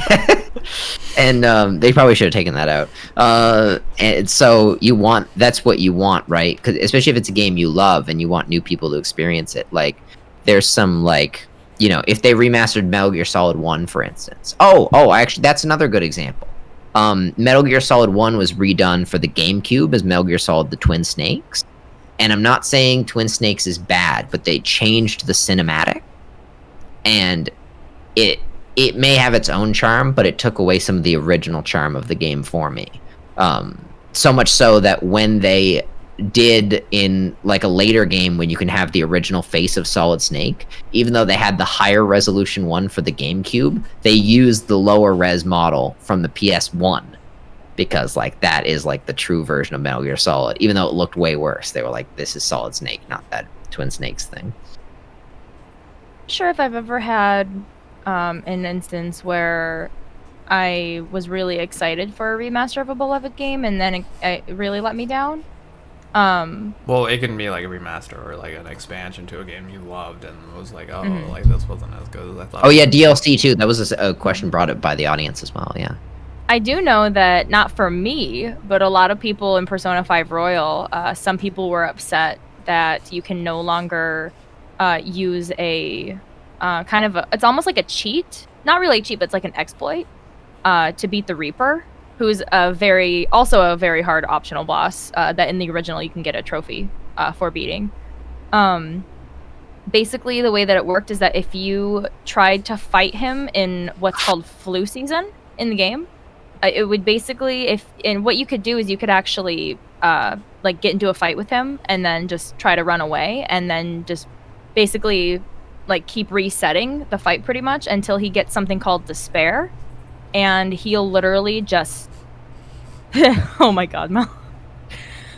And they probably should have taken that out. And so that's what you want, right? Because especially if it's a game you love and you want new people to experience it. Like, there's some, like, you know, if they remastered Metal Gear Solid 1, for instance. Oh, actually, that's another good example. Metal Gear Solid 1 was redone for the GameCube as Metal Gear Solid: The Twin Snakes. And I'm not saying Twin Snakes is bad, but they changed the cinematic, and it may have its own charm, but it took away some of the original charm of the game for me. So much so that when they did in like a later game when you can have the original face of Solid Snake, even though they had the higher resolution one for the GameCube, they used the lower res model from the PS1 because like that is like the true version of Metal Gear Solid. Even though it looked way worse, they were like, this is Solid Snake, not that Twin Snakes thing. Sure, if I've ever had an instance where I was really excited for a remaster of a beloved game and then it really let me down. Well, it can be like a remaster or like an expansion to a game you loved and was like, oh, like this wasn't as good as I thought. Oh yeah, DLC too. That was a question brought up by the audience as well. Yeah. I do know that not for me, but a lot of people in Persona 5 Royal, some people were upset that you can no longer use a kind of it's almost like a cheat, not really a cheat, but it's like an exploit to beat the Reaper, who's also a very hard optional boss that in the original you can get a trophy for beating. Basically, the way that it worked is that if you tried to fight him in what's called flu season in the game, it would basically, and what you could do is you could actually like get into a fight with him and then just try to run away and then just basically like keep resetting the fight pretty much until he gets something called despair, and he'll literally just oh my god, Mel.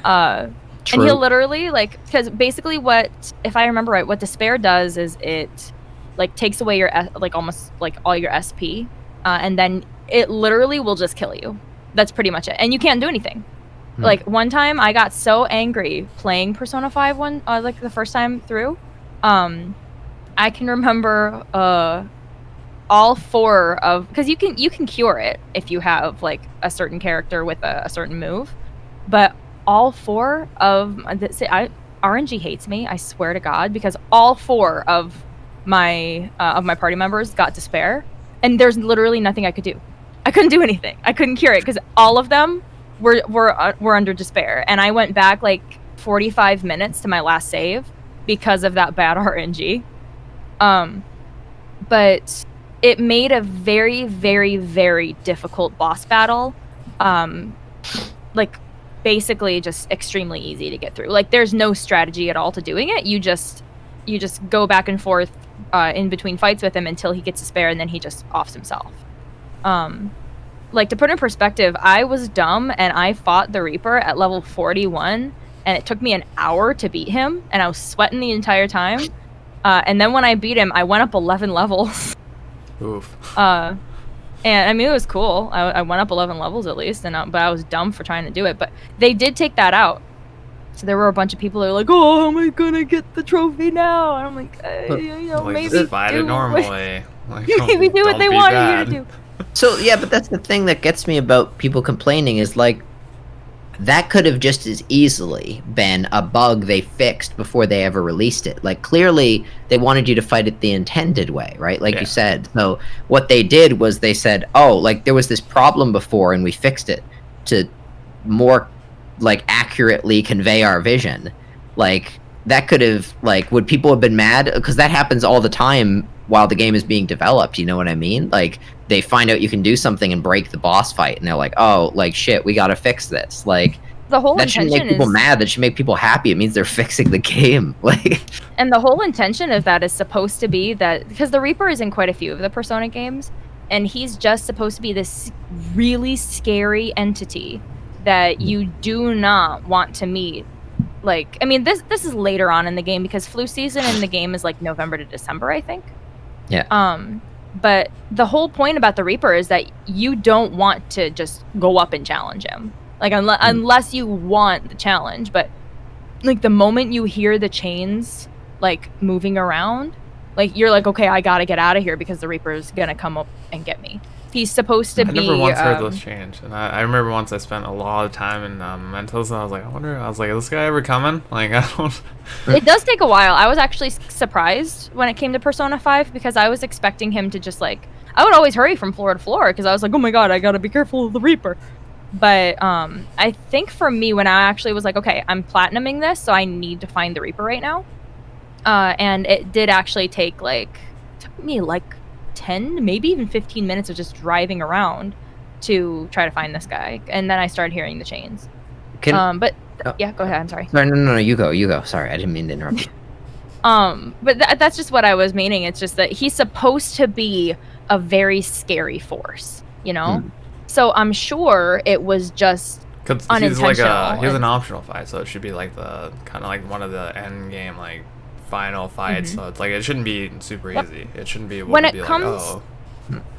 And he'll literally like, because basically what, if I remember right, what despair does is it like takes away your like almost like all your SP, and then it literally will just kill you. That's pretty much it, and you can't do anything. Like one time I got so angry playing Persona 5 like the first time through, I can remember all 4 of, because you can cure it if you have like a certain character with a certain move, but all 4 of RNG hates me, I swear to God, because all 4 of my party members got despair, and there's literally nothing I could do. I couldn't do anything. I couldn't cure it because all of them were under despair, and I went back like 45 minutes to my last save because of that bad RNG. But it made a very, very, very difficult boss battle, like basically just extremely easy to get through. Like there's no strategy at all to doing it. You just go back and forth in between fights with him until he gets despair, and then he just offs himself. Like to put in perspective, I was dumb and I fought the Reaper at level 41, and it took me an hour to beat him, and I was sweating the entire time. And then when I beat him, I went up 11 levels. Oof. And I mean, it was cool. I went up 11 levels at least, but I was dumb for trying to do it. But they did take that out. So there were a bunch of people that were like, "Oh, am I gonna get the trophy now?" And I'm like, like, maybe just fight it normally. Like, maybe do what they wanted you to do. So yeah, but that's the thing that gets me about people complaining is like, that could have just as easily been a bug they fixed before they ever released it. Like clearly they wanted you to fight it the intended way, right? Like you said. So what they did was they said, oh, like there was this problem before and we fixed it to more like accurately convey our vision. Like that could have, like, would people have been mad? Because that happens all the time while the game is being developed, you know what I mean? Like they find out you can do something and break the boss fight, and they're like, oh, like shit, we gotta fix this. Like the whole that shouldn't make people mad, that should make people happy. It means they're fixing the game. Like, and the whole intention of that is supposed to be that, because the Reaper is in quite a few of the Persona games, and he's just supposed to be this really scary entity that you do not want to meet. Like, I mean, this is later on in the game, because flu season in the game is like November to December, I think. Yeah. But the whole point about the Reaper is that you don't want to just go up and challenge him. Like, unless you want the challenge. But, like, the moment you hear the chains, like, moving around, like, you're like, okay, I gotta get out of here because the Reaper's gonna come up and get me. He's supposed to be... I never once heard those change. And I remember once I spent a lot of time in Mentos, and I was like, is this guy ever coming? Like, I don't... It does take a while. I was actually surprised when it came to Persona 5, because I was expecting him to just, like... I would always hurry from floor to floor, because I was like, oh my god, I gotta be careful of the Reaper. But I think for me, when I actually was like, okay, I'm platinuming this, so I need to find the Reaper right now. And it did actually took me like 10, maybe even 15 minutes of just driving around to try to find this guy. And then I started hearing the chains. But yeah, go ahead. I'm sorry. Sorry, no, you go. Sorry, I didn't mean to interrupt you. But that's just what I was meaning. It's just that he's supposed to be a very scary force, you know? So I'm sure it was just unintentional. He's an optional fight, so it should be like the kind of like one of the end game like final fights. So it's like it shouldn't be super easy. It shouldn't be able to be like, oh.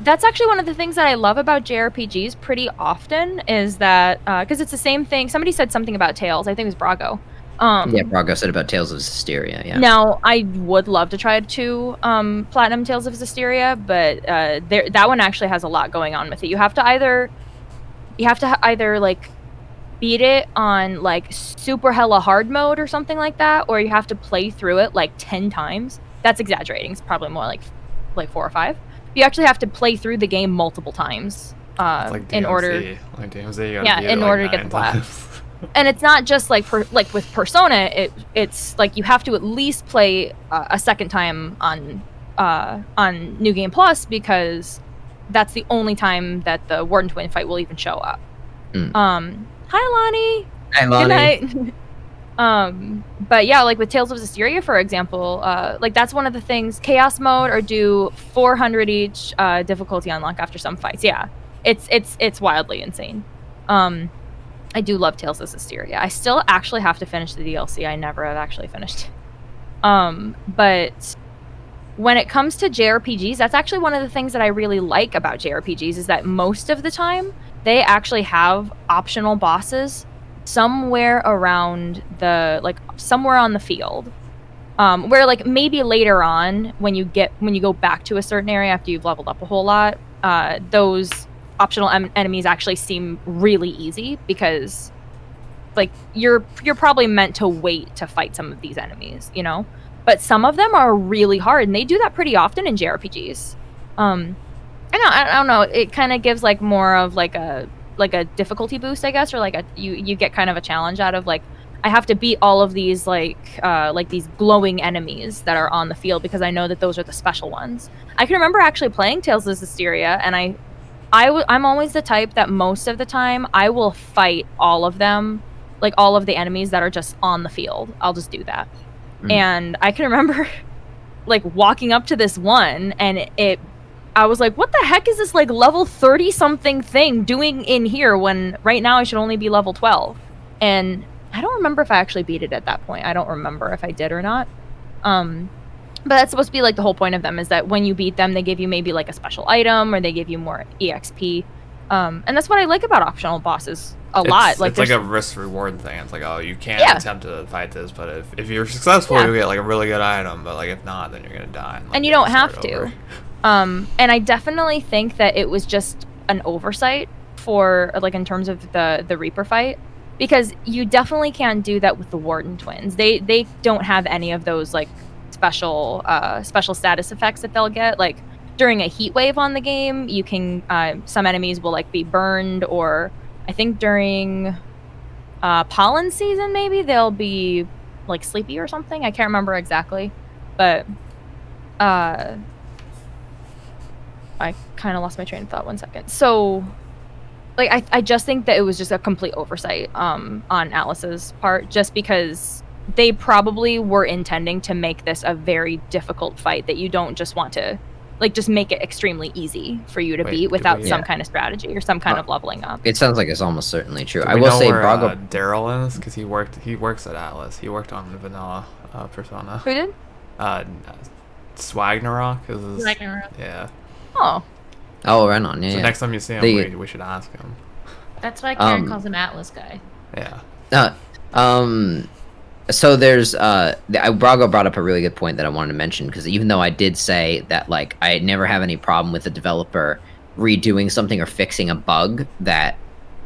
That's actually one of the things that I love about JRPGs pretty often is that because it's the same thing. Somebody said something about Tales. I think it was Brago. Yeah, Brago said about Tales of Zestiria. Yeah. Now I would love to try to platinum Tales of Zestiria, but that one actually has a lot going on with it. You have to either like beat it on like super hella hard mode or something like that, or you have to play through it like 10 times. That's exaggerating. It's probably more like 4 or 5. You actually have to play through the game multiple times like DMC. in order DMC, you yeah, in order to get the plat. And it's not just like with Persona. It's like you have to at least play a second time on New Game Plus because that's the only time that the Warden Twin fight will even show up. Hi, Lonnie. Hi, Lonnie. Good night. But yeah, like with Tales of Zestiria, for example, like that's one of the things. Chaos mode or do 400 each difficulty unlock after some fights. Yeah, it's wildly insane. I do love Tales of Zestiria. I still actually have to finish the DLC. I never have actually finished. But when it comes to JRPGs, that's actually one of the things that I really like about JRPGs is that most of the time they actually have optional bosses somewhere around somewhere on the field. Where like maybe later on when you go back to a certain area after you've leveled up a whole lot, those optional enemies actually seem really easy because like you're probably meant to wait to fight some of these enemies, you know? But some of them are really hard and they do that pretty often in JRPGs. I don't know, it kind of gives like more of like a difficulty boost, I guess, or like you get kind of a challenge out of like I have to beat all of these like these glowing enemies that are on the field because I know that those are the special ones. I can remember actually playing Tales of Zestiria and I'm always the type that most of the time I will fight all of them, like all of the enemies that are just on the field. I'll just do that. And I can remember like walking up to this one and I was like, what the heck is this like level 30 something thing doing in here when right now I should only be level 12? And I don't remember if I actually beat it at that point. I don't remember if I did or not. But that's supposed to be like the whole point of them is that when you beat them, they give you maybe like a special item or they give you more EXP. And that's what I like about optional bosses a lot. Like it's like a risk reward thing. It's like, oh, you can't attempt to fight this, but if you're successful, you get like a really good item. But like if not, then you're gonna die. And you don't have to. And I definitely think that it was just an oversight for like in terms of the Reaper fight. Because you definitely can't do that with the Warden twins. They don't have any of those like special status effects that they'll get. Like during a heat wave on the game, you can some enemies will like be burned, or I think during pollen season maybe they'll be like sleepy or something. I can't remember exactly, but I kind of lost my train of thought. 1 second. So. Like I just think that it was just a complete oversight on Atlus's part, just because they probably were intending to make this a very difficult fight that you don't just want to like just make it extremely easy for you to beat without some kind of strategy or some kind of leveling up. It sounds like it's almost certainly true. I will say Brago Daryl is because he works at Atlus. He worked on Vanilla Persona. Who did? Swagnarok is Swagnarok. Yeah. Oh, right on. Yeah. So next time you see him, we should ask him. That's why Karen calls him Atlas guy. Yeah. So there's Brago brought up a really good point that I wanted to mention, because even though I did say that like I never have any problem with a developer redoing something or fixing a bug that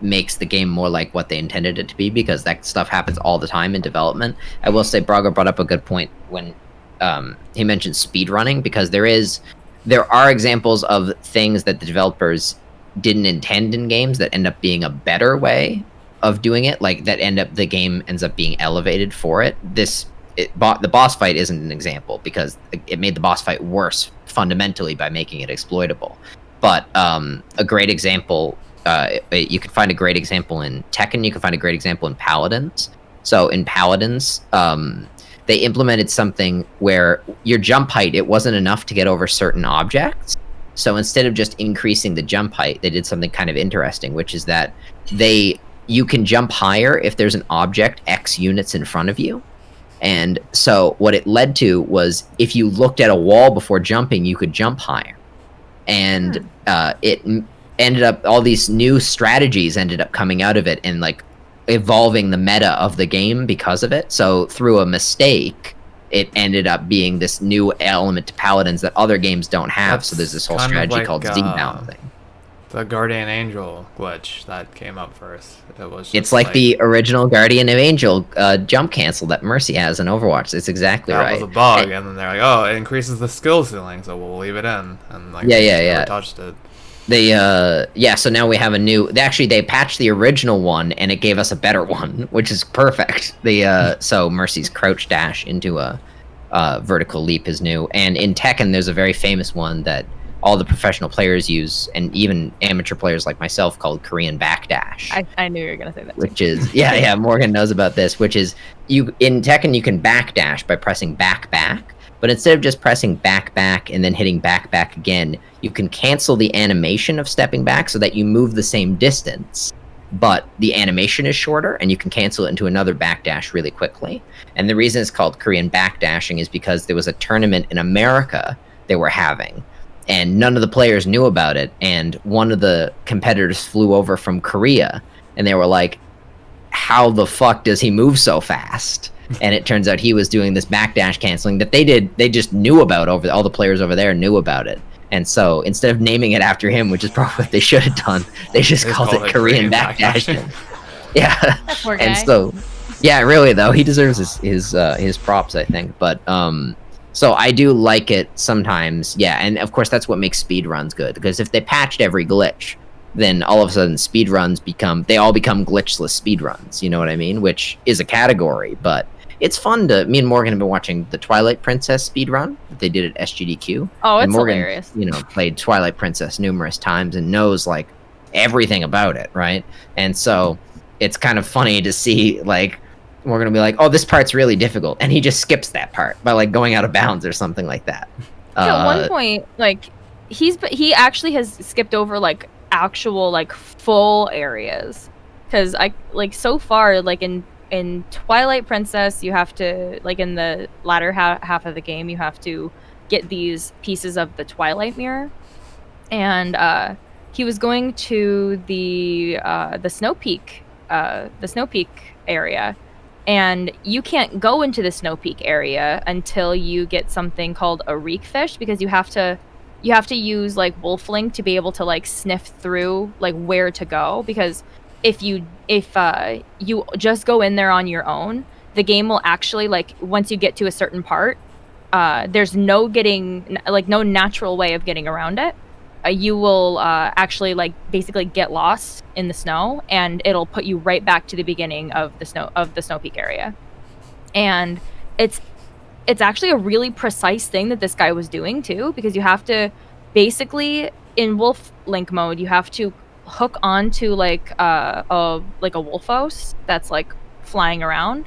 makes the game more like what they intended it to be, because that stuff happens all the time in development, I will say Brago brought up a good point when he mentioned speedrunning, because there are examples of things that the developers didn't intend in games that end up being a better way of doing it, like that the game ends up being elevated for it. The boss fight isn't an example because it made the boss fight worse fundamentally by making it exploitable. But a great example, you can find a great example in Tekken. You can find a great example in Paladins. So in Paladins, they implemented something where your jump height, it wasn't enough to get over certain objects. So instead of just increasing the jump height, they did something kind of interesting, which is that you can jump higher if there's an object X units in front of you. And so what it led to was if you looked at a wall before jumping, you could jump higher. And it ended up, all these new strategies ended up coming out of it and like evolving the meta of the game because of it. So through a mistake, it ended up being this new element to Paladins that other games don't have. So there's this whole strategy called Z-bound thing. The Guardian Angel glitch that came up first. It's like the original Guardian of Angel jump cancel that Mercy has in Overwatch. It's exactly right. That was a bug, and then they're like, "Oh, it increases the skill ceiling, so we'll leave it in." And like, yeah. Touched it. So now we have a new. They patched the original one, and it gave us a better one, which is perfect. So Mercy's crouch dash into a vertical leap is new, and in Tekken there's a very famous one that all the professional players use, and even amateur players like myself, called Korean backdash. I knew you were gonna say that. Which is Morgan knows about this. Which is in Tekken you can backdash by pressing back, but instead of just pressing back and then hitting back again, you can cancel the animation of stepping back so that you move the same distance, but the animation is shorter, and you can cancel it into another backdash really quickly. And the reason it's called Korean backdashing is because there was a tournament in America they were having, and none of the players knew about it, and one of the competitors flew over from Korea, and they were like, how the fuck does he move so fast? And it turns out he was doing this backdash canceling that they just knew about. All the players over there knew about it. And so instead of naming it after him, which is probably what they should have done, they just called it Korean backdashing. Yeah. That poor guy. And so, yeah, really though, he deserves his props, I think. But so I do like it sometimes, yeah. And of course, that's what makes speedruns good, because if they patched every glitch, then all of a sudden speedruns become glitchless speedruns. You know what I mean? Which is a category, but it's fun to. Me and Morgan have been watching the Twilight Princess speedrun that they did at SGDQ. Oh, it's and Morgan, hilarious. Played Twilight Princess numerous times and knows like everything about it, right? And so it's kind of funny to see like we're gonna be like, oh, this part's really difficult, and he just skips that part by like going out of bounds or something like that. At one point, like he actually has skipped over like actual like full areas, because I like so far like in Twilight Princess you have to like in the latter half of the game you have to get these pieces of the Twilight Mirror, and he was going to the Snow Peak area, and you can't go into the Snow Peak area until you get something called a reek fish, because you have to use like Wolflink to be able to like sniff through like where to go, because if you just go in there on your own, the game will actually like once you get to a certain part, there's no natural way of getting around it. You will actually like basically get lost in the snow, and it'll put you right back to the beginning of the Snow Peak area. And it's actually a really precise thing that this guy was doing too, because you have to basically in Wolf Link mode you have to hook onto like a Wolfos that's like flying around,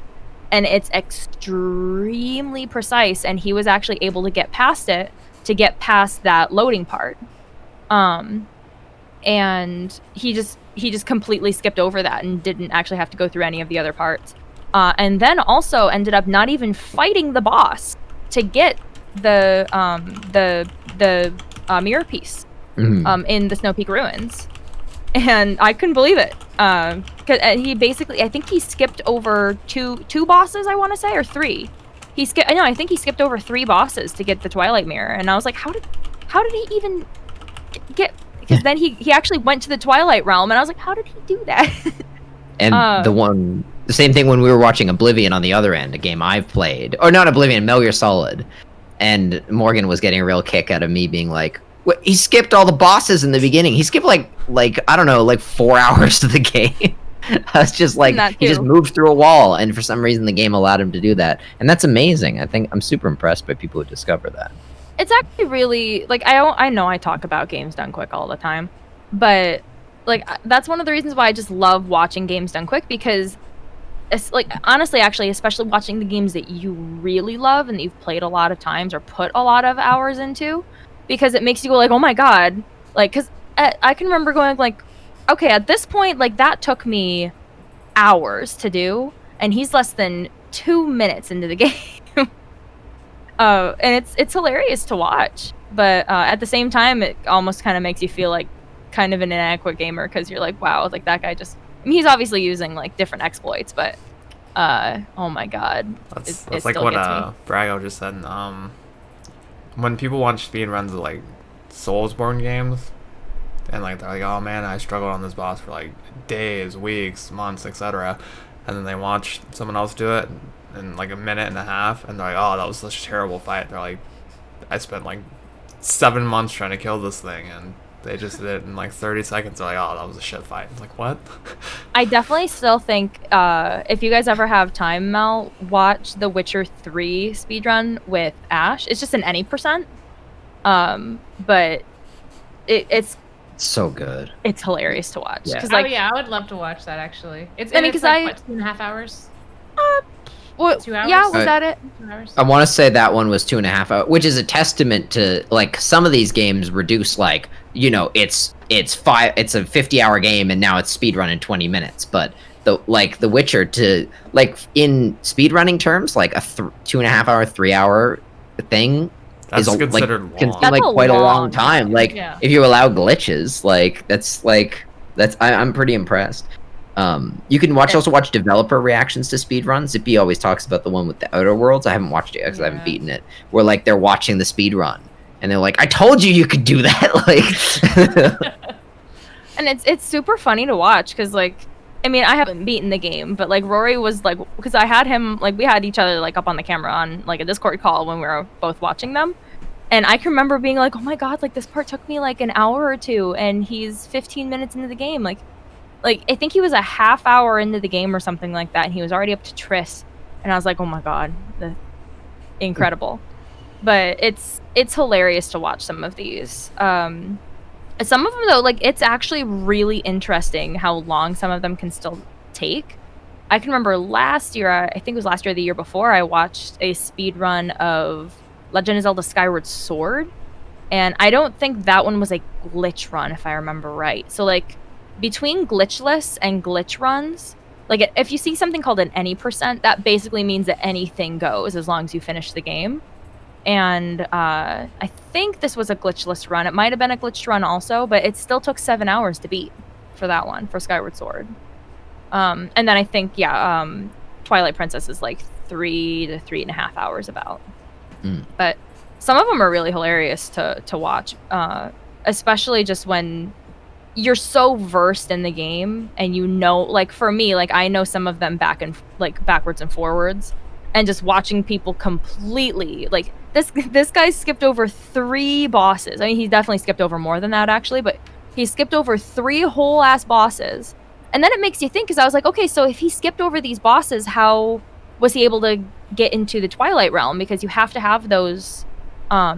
and it's extremely precise, and he was actually able to get past it to get past that loading part. And he just completely skipped over that and didn't actually have to go through any of the other parts. And then also ended up not even fighting the boss to get the mirror piece in the Snow Peak Ruins, and I couldn't believe it. Cause he basically, I think he skipped over two bosses, I want to say, or three. I think he skipped over 3 bosses to get the Twilight Mirror, and I was like, how did he even get? Because then he actually went to the Twilight Realm, and I was like, how did he do that? And the same thing when we were watching Oblivion on the other end, a game I've played, or not Oblivion, Metal Gear Solid, and Morgan was getting a real kick out of me being like, he skipped all the bosses in the beginning. He skipped like I don't know, like 4 hours of the game. I was just like, he just moved through a wall, and for some reason the game allowed him to do that, and that's amazing. I think I'm super impressed by people who discover that. It's actually really like I know I talk about games done quick all the time, but like that's one of the reasons why I just love watching games done quick, because it's like, honestly, actually, especially watching the games that you really love and that you've played a lot of times or put a lot of hours into, because it makes you go like, oh my god, like, because I can remember going like, okay, at this point, like, that took me hours to do, and he's less than 2 minutes into the game. And it's hilarious to watch, but at the same time, it almost kind of makes you feel like kind of an inadequate gamer, because you're like, wow, like, that guy just, I mean, he's obviously using like different exploits, but oh my god, that's like what Brago just said. When people watch speedruns of like Soulsborne games, and like they're like, oh man, I struggled on this boss for like days, weeks, months, etc., and then they watch someone else do it in like a minute and a half, and they're like, oh, that was such a terrible fight. They're like, I spent like 7 months trying to kill this thing, and they just did it in like 30 seconds. They're like, oh, that was a shit fight. It's like, what? I definitely still think, if you guys ever have time, Mel, watch the Witcher 3 speedrun with Ash. It's just an any percent. But it's so good. It's hilarious to watch. Yeah. Like, oh yeah, I would love to watch that actually. It's, I mean, it's like, what, 2.5 hours? What, 2 hours? yeah, was that it? 2 hours. I want to say that one was 2.5 hours, which is a testament to like some of these games reduce, like, you know, it's a 50-hour game and now it's speedrun in 20 minutes. But the Witcher, to like in speedrunning terms, like a 2.5 hour, 3 hour thing that's is considered like, long. can seem like quite a long time. Like if you allow glitches, like that's I'm pretty impressed. You can also watch developer reactions to speedruns. Zippy always talks about the one with the Outer Worlds. I haven't watched it because I haven't beaten it. Where like they're watching the speedrun and they're like, "I told you could do that!" Like, and it's super funny to watch, because like, I mean, I haven't beaten the game, but like Rory was like, because I had him, like, we had each other like up on the camera on like a Discord call when we were both watching them, and I can remember being like, oh my god, like this part took me like an hour or two, and he's 15 minutes into the game, like I think he was a half hour into the game or something like that, and he was already up to Triss, and I was like, oh my god, incredible. But it's hilarious to watch some of these. Some of them though, like, it's actually really interesting how long some of them can still take. I can remember last year, I think it was last year or the year before, I watched a speed run of Legend of Zelda Skyward Sword, and I don't think that one was a glitch run, if I remember right. So like, between glitchless and glitch runs, like if you see something called an any percent, that basically means that anything goes as long as you finish the game. And I think this was a glitchless run. It might have been a glitched run also, but it still took 7 hours to beat for that one, for Skyward Sword. And then I think, Twilight Princess is like 3 to 3.5 hours about. But some of them are really hilarious to watch, especially just when you're so versed in the game and you know, like for me, like I know some of them backwards and forwards, and just watching people completely, like this guy skipped over 3 bosses. I mean, he definitely skipped over more than that actually, but he skipped over 3 whole ass bosses. And then it makes you think, because I was like, okay, so if he skipped over these bosses, how was he able to get into the Twilight Realm? Because you have to have those,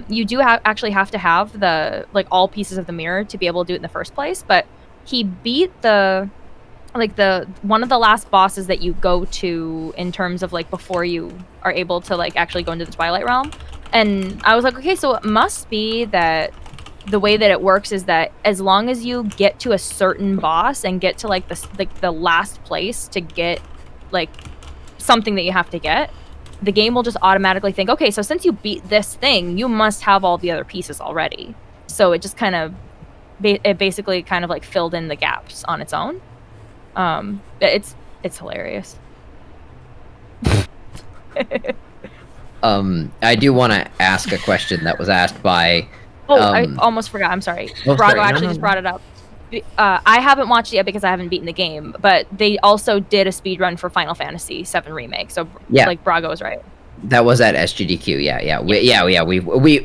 you do actually have to have the, like, all pieces of the mirror to be able to do it in the first place. But he beat one of the last bosses that you go to in terms of like before you are able to like actually go into the Twilight Realm. And I was like, okay, so it must be that the way that it works is that as long as you get to a certain boss and get to like the last place to get like something that you have to get, the game will just automatically think, okay, so since you beat this thing, you must have all the other pieces already. So it just kind of it basically kind of like filled in the gaps on its own. It's hilarious. I do want to ask a question that was asked by. I almost forgot. I'm sorry. Brago actually just brought it up. I haven't watched it yet because I haven't beaten the game, but they also did a speedrun for Final Fantasy VII Remake. So, like, Brago was right. That was at SGDQ.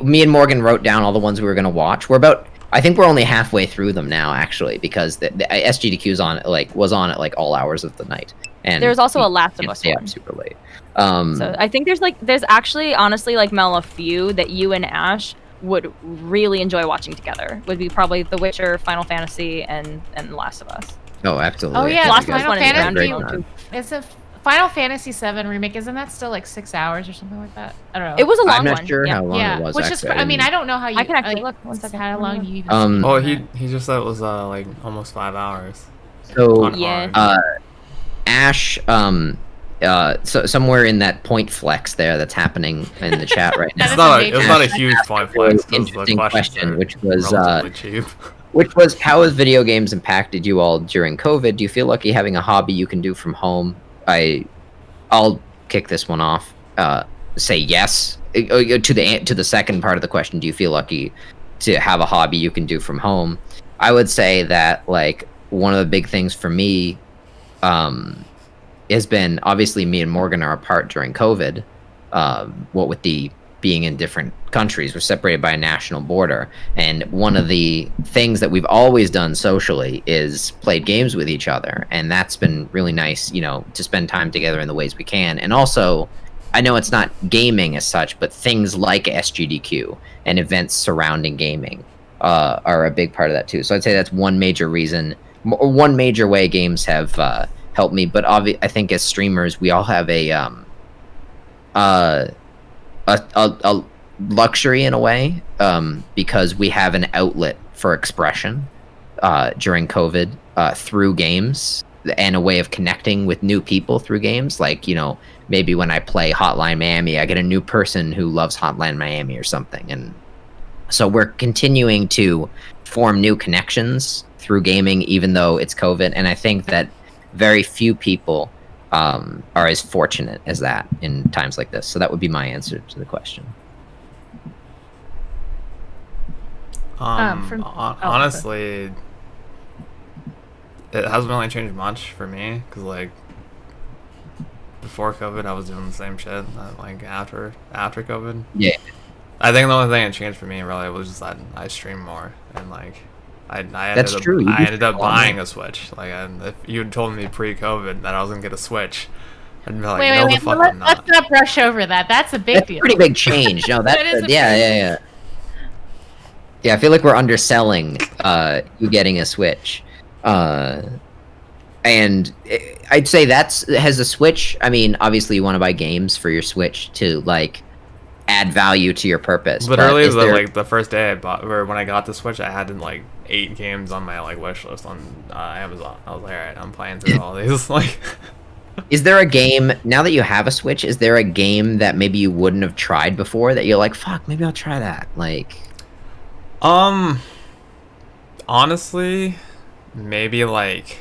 Me and Morgan wrote down all the ones we were gonna watch. I think we're only halfway through them now, actually, because the SGDQ was on at like all hours of the night. And There's also a Last of can't Us stay one. up super late. So I think there's actually, honestly, like, Mel, a few that you and Ash would really enjoy watching together. Would be probably The Witcher, Final Fantasy, and Last of Us. Oh, absolutely. Oh yeah, Last the of Us Final one is Fantasy. great too. It's a Final Fantasy VII remake. Isn't that still like 6 hours or something like that? I don't know. It was a long I'm not one. sure yeah. how long yeah, it was. which actually. is. I mean, I don't know how you. I can actually like, look. One second. How long you? Oh, he just said it was like almost 5 hours. So on Yeah. hard. Ash, so somewhere in that point flex there that's happening in the chat right now. It's That not is a, it's not a huge point flex. 'cause the Interesting questions question, are which was relatively cheap. how has video games impacted you all during COVID? Do you feel lucky having a hobby you can do from home? I'll kick this one off. Say yes to the second part of the question. Do you feel lucky to have a hobby you can do from home? I would say that like one of the big things for me has been, obviously me and Morgan are apart during COVID. What with the being in different countries, we're separated by a national border, and one of the things that we've always done socially is played games with each other, and that's been really nice, to spend time together in the ways we can. And also, I know it's not gaming as such, but things like SGDQ and events surrounding gaming are a big part of that too. So I'd say that's one major reason, one major way games have helped me. But I think as streamers, we all have a luxury in a way, because we have an outlet for expression during COVID through games, and a way of connecting with new people through games. Like, maybe when I play Hotline Miami, I get a new person who loves Hotline Miami or something. And so we're continuing to form new connections through gaming, even though it's COVID. And I think that very few people are as fortunate as that in times like this. So that would be my answer to the question. Honestly, it hasn't really changed much for me, because like before COVID I was doing the same shit that, like after COVID. Yeah. I think the only thing that changed for me really was just that I stream more, and like I ended up buying a Switch. Like, if you had told me pre-COVID that I was gonna get a Switch, I'd be like, no, the fuck I'm not. Let's not brush over that. That's a big deal. Pretty big change. No, That is a yeah. Yeah, I feel like we're underselling you getting a Switch. And I'd say has a Switch. I mean, obviously you want to buy games for your Switch to like add value to your purpose. Literally, like the first day I bought, or when I got the Switch, I had like 8 games on my like wish list on Amazon. I was like, all right, I'm playing through all these. Like, is there a game now that you have a Switch? Is there a game that maybe you wouldn't have tried before that you're like, fuck, maybe I'll try that? Like, honestly, maybe like,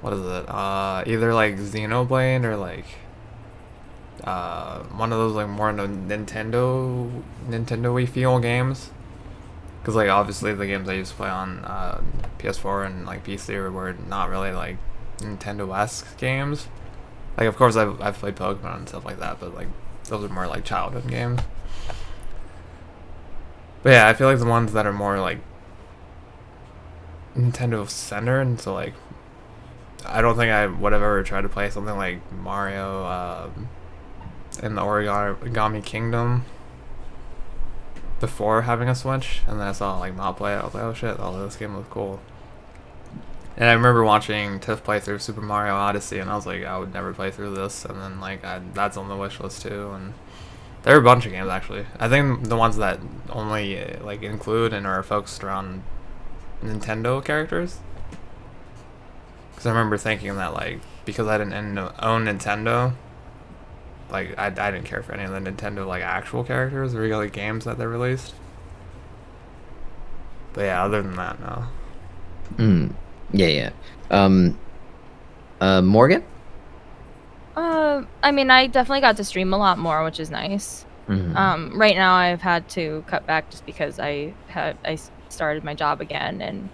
what is it? Either like Xenoblade or like one of those like more Nintendo-y feel games. Because like obviously the games I used to play on PS4 and like PC were not really like Nintendo-esque games. Like of course I've played Pokemon and stuff like that, but like those are more like childhood games. But yeah, I feel like the ones that are more like Nintendo centered, and so like I don't think I would have ever tried to play something like Mario in the Origami Kingdom before having a Switch, and then I saw like Mom play it. I was like, oh shit, this game looks cool. And I remember watching Tiff play through Super Mario Odyssey, and I was like, I would never play through this. And then like that's on the wish list too. And there are a bunch of games actually. I think the ones that only like include and are focused around Nintendo characters. Because I remember thinking that like because I didn't own Nintendo, like I didn't care for any of the Nintendo like actual characters or like games that they released. But yeah, other than that, no. Yeah. Morgan? I mean, I definitely got to stream a lot more, which is nice. Mm-hmm. Right now I've had to cut back just because I started my job again, and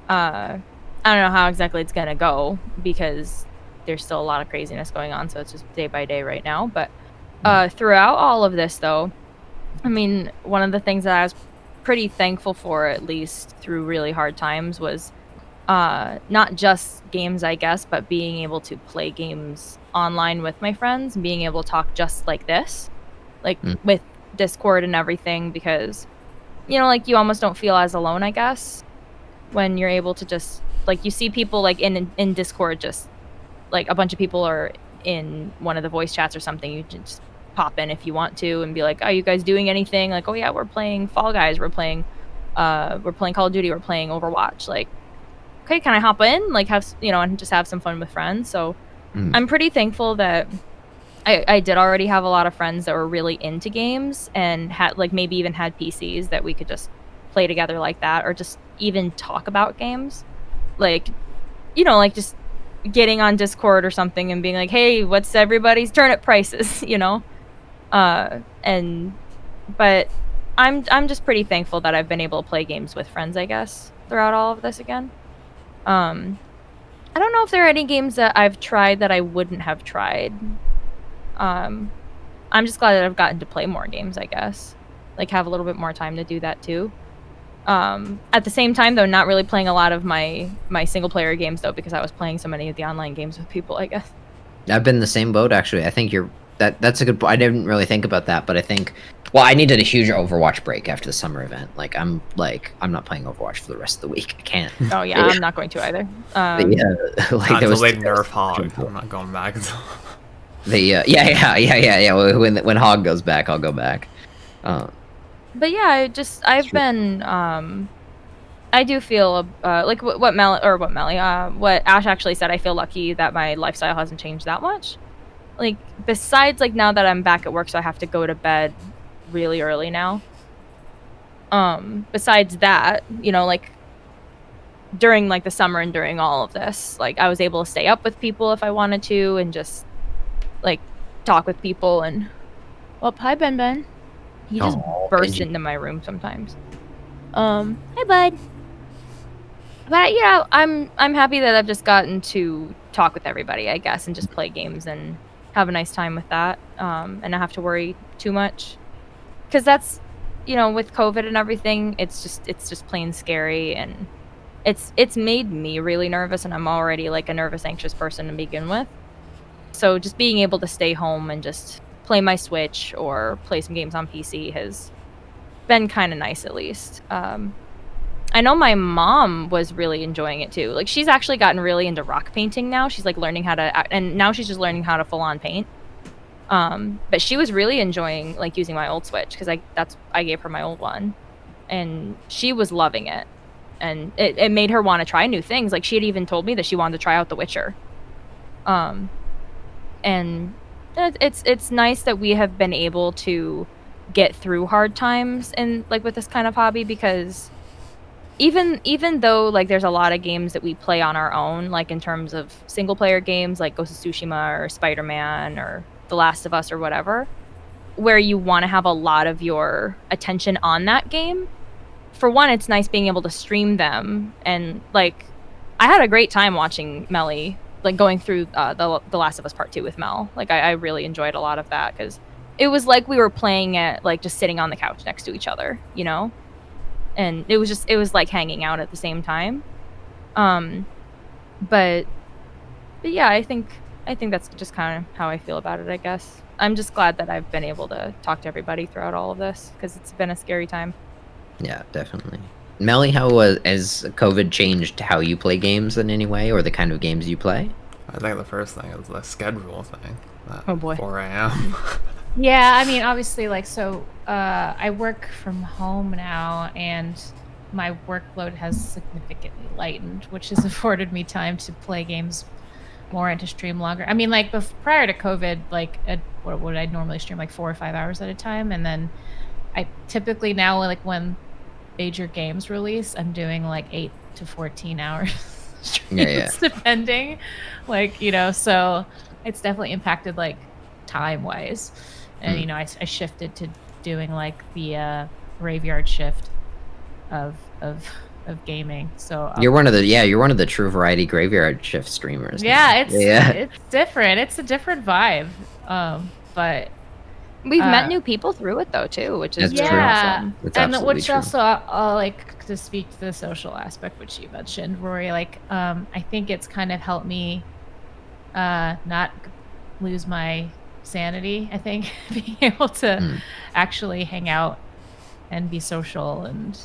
I don't know how exactly it's gonna go, because there's still a lot of craziness going on, so it's just day by day right now. But throughout all of this, though, I mean, one of the things that I was pretty thankful for, at least through really hard times, was not just games, I guess, but being able to play games online with my friends and being able to talk just like this, like with Discord and everything, because, you know, like, you almost don't feel as alone, I guess, when you're able to just, like, you see people, like, in Discord, just, like, a bunch of people are in one of the voice chats or something, you just pop in if you want to and be like, are you guys doing anything? Like, oh yeah, we're playing Fall Guys, we're playing Call of Duty, we're playing Overwatch. Like, okay, can I hop in? Like, have, you know, and just have some fun with friends. So I'm pretty thankful that I did already have a lot of friends that were really into games and had, like, maybe even had PCs that we could just play together like that, or just even talk about games. Like, you know, like, just getting on Discord or something and being like, hey, what's everybody's turnip prices, you know? But I'm just pretty thankful that I've been able to play games with friends, I guess, throughout all of this again. I don't know if there are any games that I've tried that I wouldn't have tried. I'm just glad that I've gotten to play more games, I guess. Like, have a little bit more time to do that too. At the same time, though, not really playing a lot of my single player games, though, because I was playing so many of the online games with people, I guess. I've been in the same boat, actually. I think that's a good point. I didn't really think about that, but I think, well, I needed a huge Overwatch break after the summer event. I'm not playing Overwatch for the rest of the week. I can't. Oh yeah, I'm not going to either. Like, Not until they nerf Hog. I'm not going back until. Yeah. When Hog goes back, I'll go back. But yeah, I've been I do feel like what Ash actually said. I feel lucky that my lifestyle hasn't changed that much. Like, besides, like, now that I'm back at work, so I have to go to bed really early now. Besides that, you know, like, during, like, the summer and during all of this, like, I was able to stay up with people if I wanted to and just, like, talk with people. And, well, hi, Ben. He just bursts into my room sometimes. Hi, bud. But yeah, I'm happy that I've just gotten to talk with everybody, I guess, and just play games and have a nice time with that, and not have to worry too much. Because that's, you know, with COVID and everything, it's just plain scary, and it's made me really nervous, and I'm already, like, a nervous, anxious person to begin with. So just being able to stay home and just play my Switch or play some games on PC has been kind of nice, at least. I know my mom was really enjoying it too. Like, she's actually gotten really into rock painting now. She's, like, learning how to, and now she's just learning how to full on paint. But she was really enjoying, like, using my old Switch, because I gave her my old one, and she was loving it. And it made her want to try new things. Like, she had even told me that she wanted to try out The Witcher. And it's nice that we have been able to get through hard times and, like, with this kind of hobby, because even though, like, there's a lot of games that we play on our own, like, in terms of single player games like Ghost of Tsushima or Spider-Man or The Last of Us or whatever, where you want to have a lot of your attention on that game, for one, it's nice being able to stream them. And, like, I had a great time watching Melly, like, going through the Last of Us Part 2 with Mel. Like, I really enjoyed a lot of that, because it was like we were playing it, like, just sitting on the couch next to each other, you know? And it was like hanging out at the same time. But yeah, I think that's just kind of how I feel about it, I guess. I'm just glad that I've been able to talk to everybody throughout all of this, because it's been a scary time. Yeah, definitely. Melly, how has COVID changed how you play games in any way, or the kind of games you play? I think the first thing is the schedule thing. Oh boy. 4 a.m. Yeah, I mean, obviously, like, so I work from home now, and my workload has significantly lightened, which has afforded me time to play games more and to stream longer. I mean, like, prior to COVID, like, what would I normally stream, like 4 or 5 hours at a time? And then I typically now, like, when major games release, I'm doing like 8 to 14 hours streams, depending. Like, you know, so it's definitely impacted, like, time-wise. And, you know, I shifted to doing, like, the graveyard shift of of gaming. So You're one of the true variety graveyard shift streamers. yeah, now. it's different. It's a different vibe. But We've met new people through it though too, which is That's really true. awesome. That's and absolutely which true. also like to speak to the social aspect which you mentioned, Rory. Like I think it's kind of helped me not lose my sanity. I think being able to actually hang out and be social and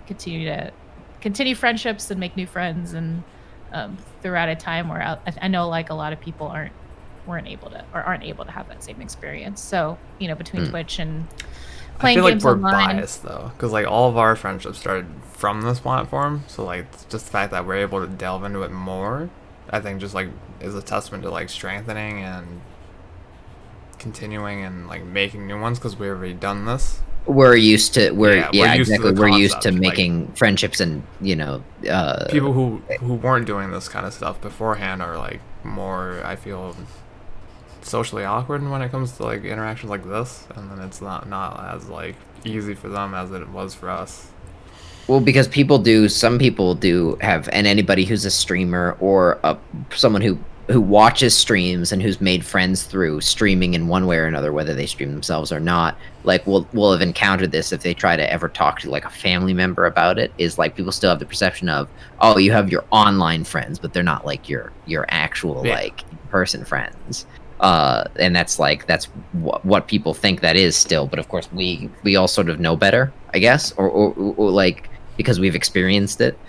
continue friendships and make new friends, and throughout a time where I know like a lot of people aren't able to have that same experience. So between Twitch and I playing feel like games we're online. biased though, because like all of our friendships started from this platform. So like just the fact that we're able to delve into it more, I think just like is a testament to like strengthening and continuing and like making new ones, because we've already done this. We're used to Yeah, we're used to exactly. the We're used to concept, like- making friendships and People who weren't doing this kind of stuff beforehand are like more, I feel, socially awkward when it comes to like interactions like this, and then it's not as like easy for them as it was for us. Well, because some people do have, and anybody who's a streamer or someone who watches streams and who's made friends through streaming in one way or another, whether they stream themselves or not, like will have encountered this if they try to ever talk to like a family member about it. Is like people still have the perception of, oh, you have your online friends, but they're not like your actual like in-person friends. And that's what people think that is still, but of course we all sort of know better, I guess, or like because we've experienced it.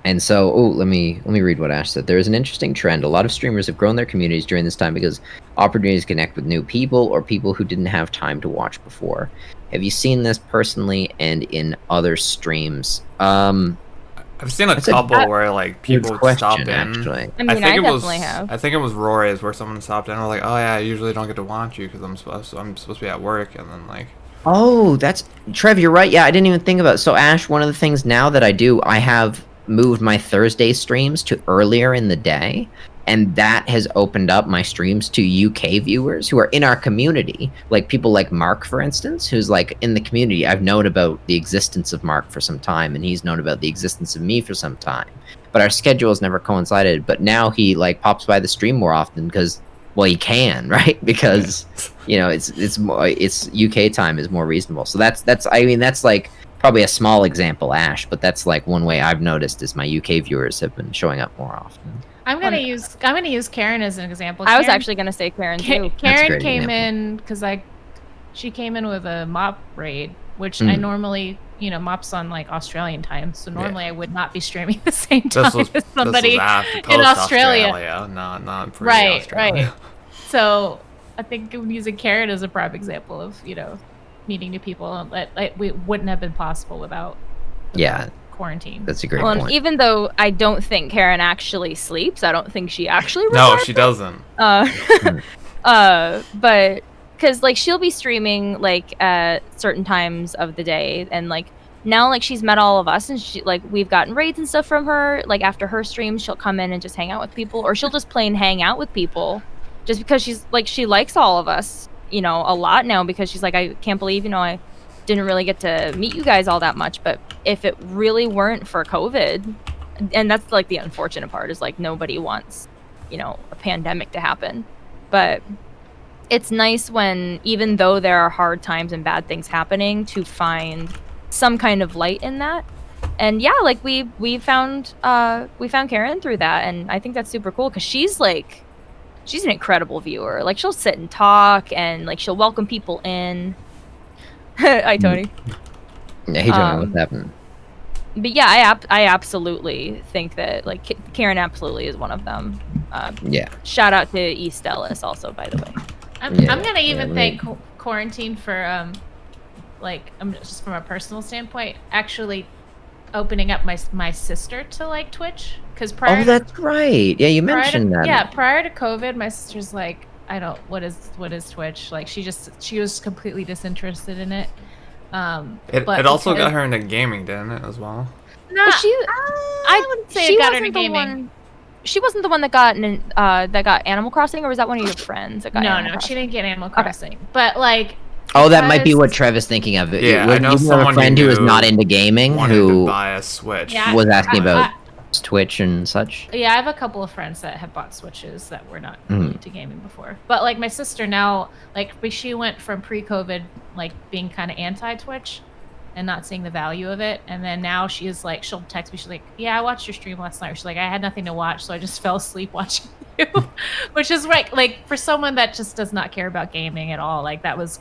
And so, let me read what Ash said. There is an interesting trend. A lot of streamers have grown their communities during this time because opportunities to connect with new people or people who didn't have time to watch before. Have you seen this personally and in other streams? I've seen a couple where like people would stop in. Actually. I mean, I definitely have. I think it was Rory's where someone stopped in and was like, "Oh yeah, I usually don't get to watch you because I'm supposed to be at work," and then like. Oh, that's Trev. You're right. Yeah, I didn't even think about it. So Ash, one of the things now that I do, I have moved my Thursday streams to earlier in the day, and that has opened up my streams to UK viewers who are in our community, like people like Mark, for instance, who's like in the community. I've known about the existence of Mark for some time, and he's known about the existence of me for some time, but our schedules never coincided. But now he like pops by the stream more often because, well, he can, right? Because it's UK time is more reasonable. So that's like probably a small example, Ash, but that's like one way I've noticed is my UK viewers have been showing up more often. I'm gonna use Karen as an example. I was actually gonna say Karen too. Karen came in because she came in with a mop raid, which I normally, mop's on like Australian time, so normally I would not be streaming the same time as somebody in Australia. Not pre right, Australia. right. So I think I'm using Karen as a prime example of meeting new people that we wouldn't have been possible without quarantine. That's a great point. point. Even though I don't think Karen actually sleeps, I don't think she actually No, she doesn't. But because like she'll be streaming like at certain times of the day, and like now like she's met all of us, and she like we've gotten raids and stuff from her. Like after her streams, she'll come in and just hang out with people, or she'll just plain hang out with people, just because she's like she likes all of us, a lot now, because she's like, I can't believe I didn't really get to meet you guys all that much. But if it really weren't for COVID, and that's like the unfortunate part, is like nobody wants a pandemic to happen, but it's nice when, even though there are hard times and bad things happening, to find some kind of light in that. And yeah, like we found Karen through that, and I think that's super cool because she's an incredible viewer. Like she'll sit and talk, and like she'll welcome people in. Hi, Tony. Yeah, hey, Tony, what's happening? But yeah, I absolutely think that like Karen absolutely is one of them. Yeah. Shout out to East Ellis also, by the way. I'm gonna even thank quarantine for just from a personal standpoint, actually opening up my sister to like Twitch, because prior. Oh, that's right. Yeah, you mentioned that. Yeah, prior to COVID, my sister's like, what is Twitch? Like she was completely disinterested in it. It also got her into gaming, didn't it, as well? No, I wouldn't say it got her into gaming. She wasn't the one that got Animal Crossing, or was that one of your friends that got Animal Crossing? No, she didn't get Animal Crossing. Okay. But like Oh, that might be what Because- Trev is thinking of. Yeah, You I know have someone a friend you who is knew not into gaming wanted who to buy a Switch. Yeah. was asking I- about Twitch and such. Yeah, I have a couple of friends that have bought Switches that were not Mhm. into gaming before. But like my sister now, like she went from pre-COVID, like being kind of anti-Twitch and not seeing the value of it, and then now she is like, she'll text me, she's like, "Yeah, I watched your stream last night." Or she's like, "I had nothing to watch, so I just fell asleep watching you," which is like for someone that just does not care about gaming at all, like that was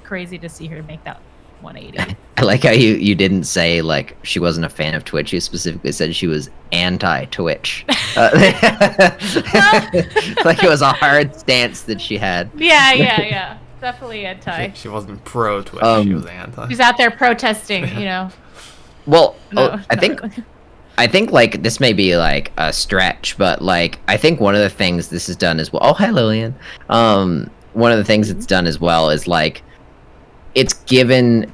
crazy to see her make that 180. I like how you didn't say like she wasn't a fan of Twitch. You specifically said she was anti-Twitch. Like it was a hard stance that she had. Yeah, definitely anti. She wasn't pro Twitch. She was anti. She's out there protesting, you know. Well, No, I not think really. I think like this may be like a stretch, but like I think one of the things this has done as well. Oh, hi Lillian. One of the things it's done as well is like it's given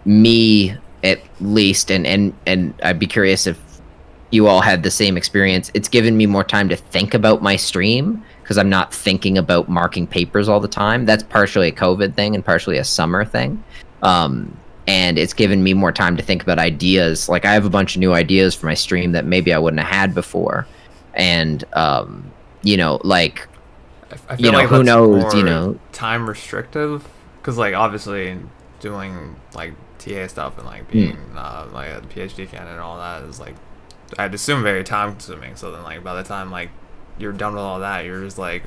me at least, and I'd be curious if you all had the same experience. It's given me more time to think about my stream because I'm not thinking about marking papers all the time. That's partially a COVID thing and partially a summer thing. And it's given me more time to think about ideas. Like I have a bunch of new ideas for my stream that maybe I wouldn't have had before. And you know, like I feel you know, like who that's knows, more you know. time restrictive, because like obviously doing like TA stuff and like being like a PhD candidate and all that is like, I'd assume very time consuming. So then like by the time like you're done with all that, you're just like,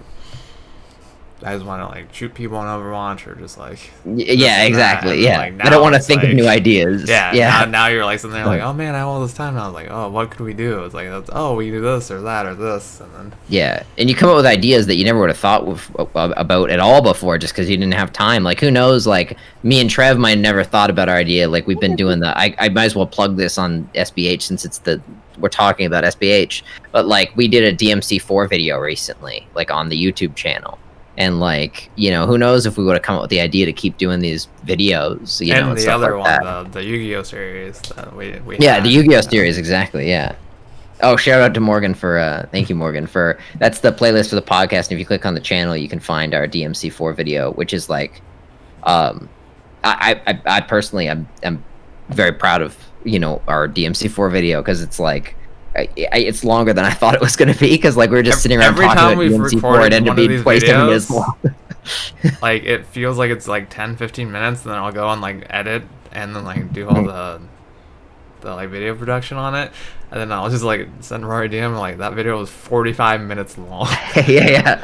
I just want to like shoot people on Overwatch or just like Yeah, exactly. and, Yeah, like, I don't now want to it's think of like- new ideas. yeah. yeah. Now you're like sitting there like, Like- oh man, I have all this time now. I was like, oh, what could we do? It's like, oh, we can do this or that or this, and then Yeah, and you come up with ideas that you never would have thought about at all before, just because you didn't have time. Like, who knows? Like, me and Trev might have never thought about our idea. Like, we've been doing the. I might as well plug this on SBH since it's we're talking about SBH. But like, we did a DMC4 video recently, like on the YouTube channel, and like, you know, who knows if we would have come up with the idea to keep doing these videos, you know, and and the stuff other like one, that. the Yu-Gi-Oh series that we Yeah, had. the Yu-Gi-Oh series, exactly. Yeah. Oh, shout out to Morgan for thank you, Morgan, for that's the playlist for the podcast. And if you click on the channel, you can find our DMC4 video, which is like, I personally am very proud of, you know, our DMC4 video because it's like. It's longer than I thought it was going to be because like we were just sitting around Every talking time about we've DMC4. It recorded ended up one of being these 27 minutes videos, long. like it feels like it's like 10-15 minutes, and then I'll go and like edit and then like do all the like video production on it, and then I'll just like send Rory DM and, like that video was 45 minutes long. yeah.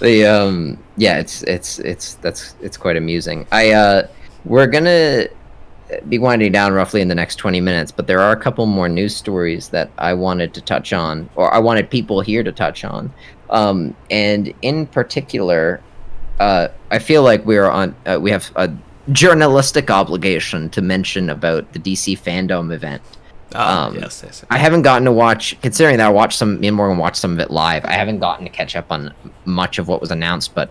The yeah, it's quite amusing. We're gonna be winding down roughly in the next 20 minutes, but there are a couple more news stories that I wanted to touch on, or I wanted people here to touch on. And in particular, I feel like we have a journalistic obligation to mention about the DC fandom event. Yes. I haven't gotten to watch, considering that me and Morgan watched some of it live. I haven't gotten to catch up on much of what was announced, but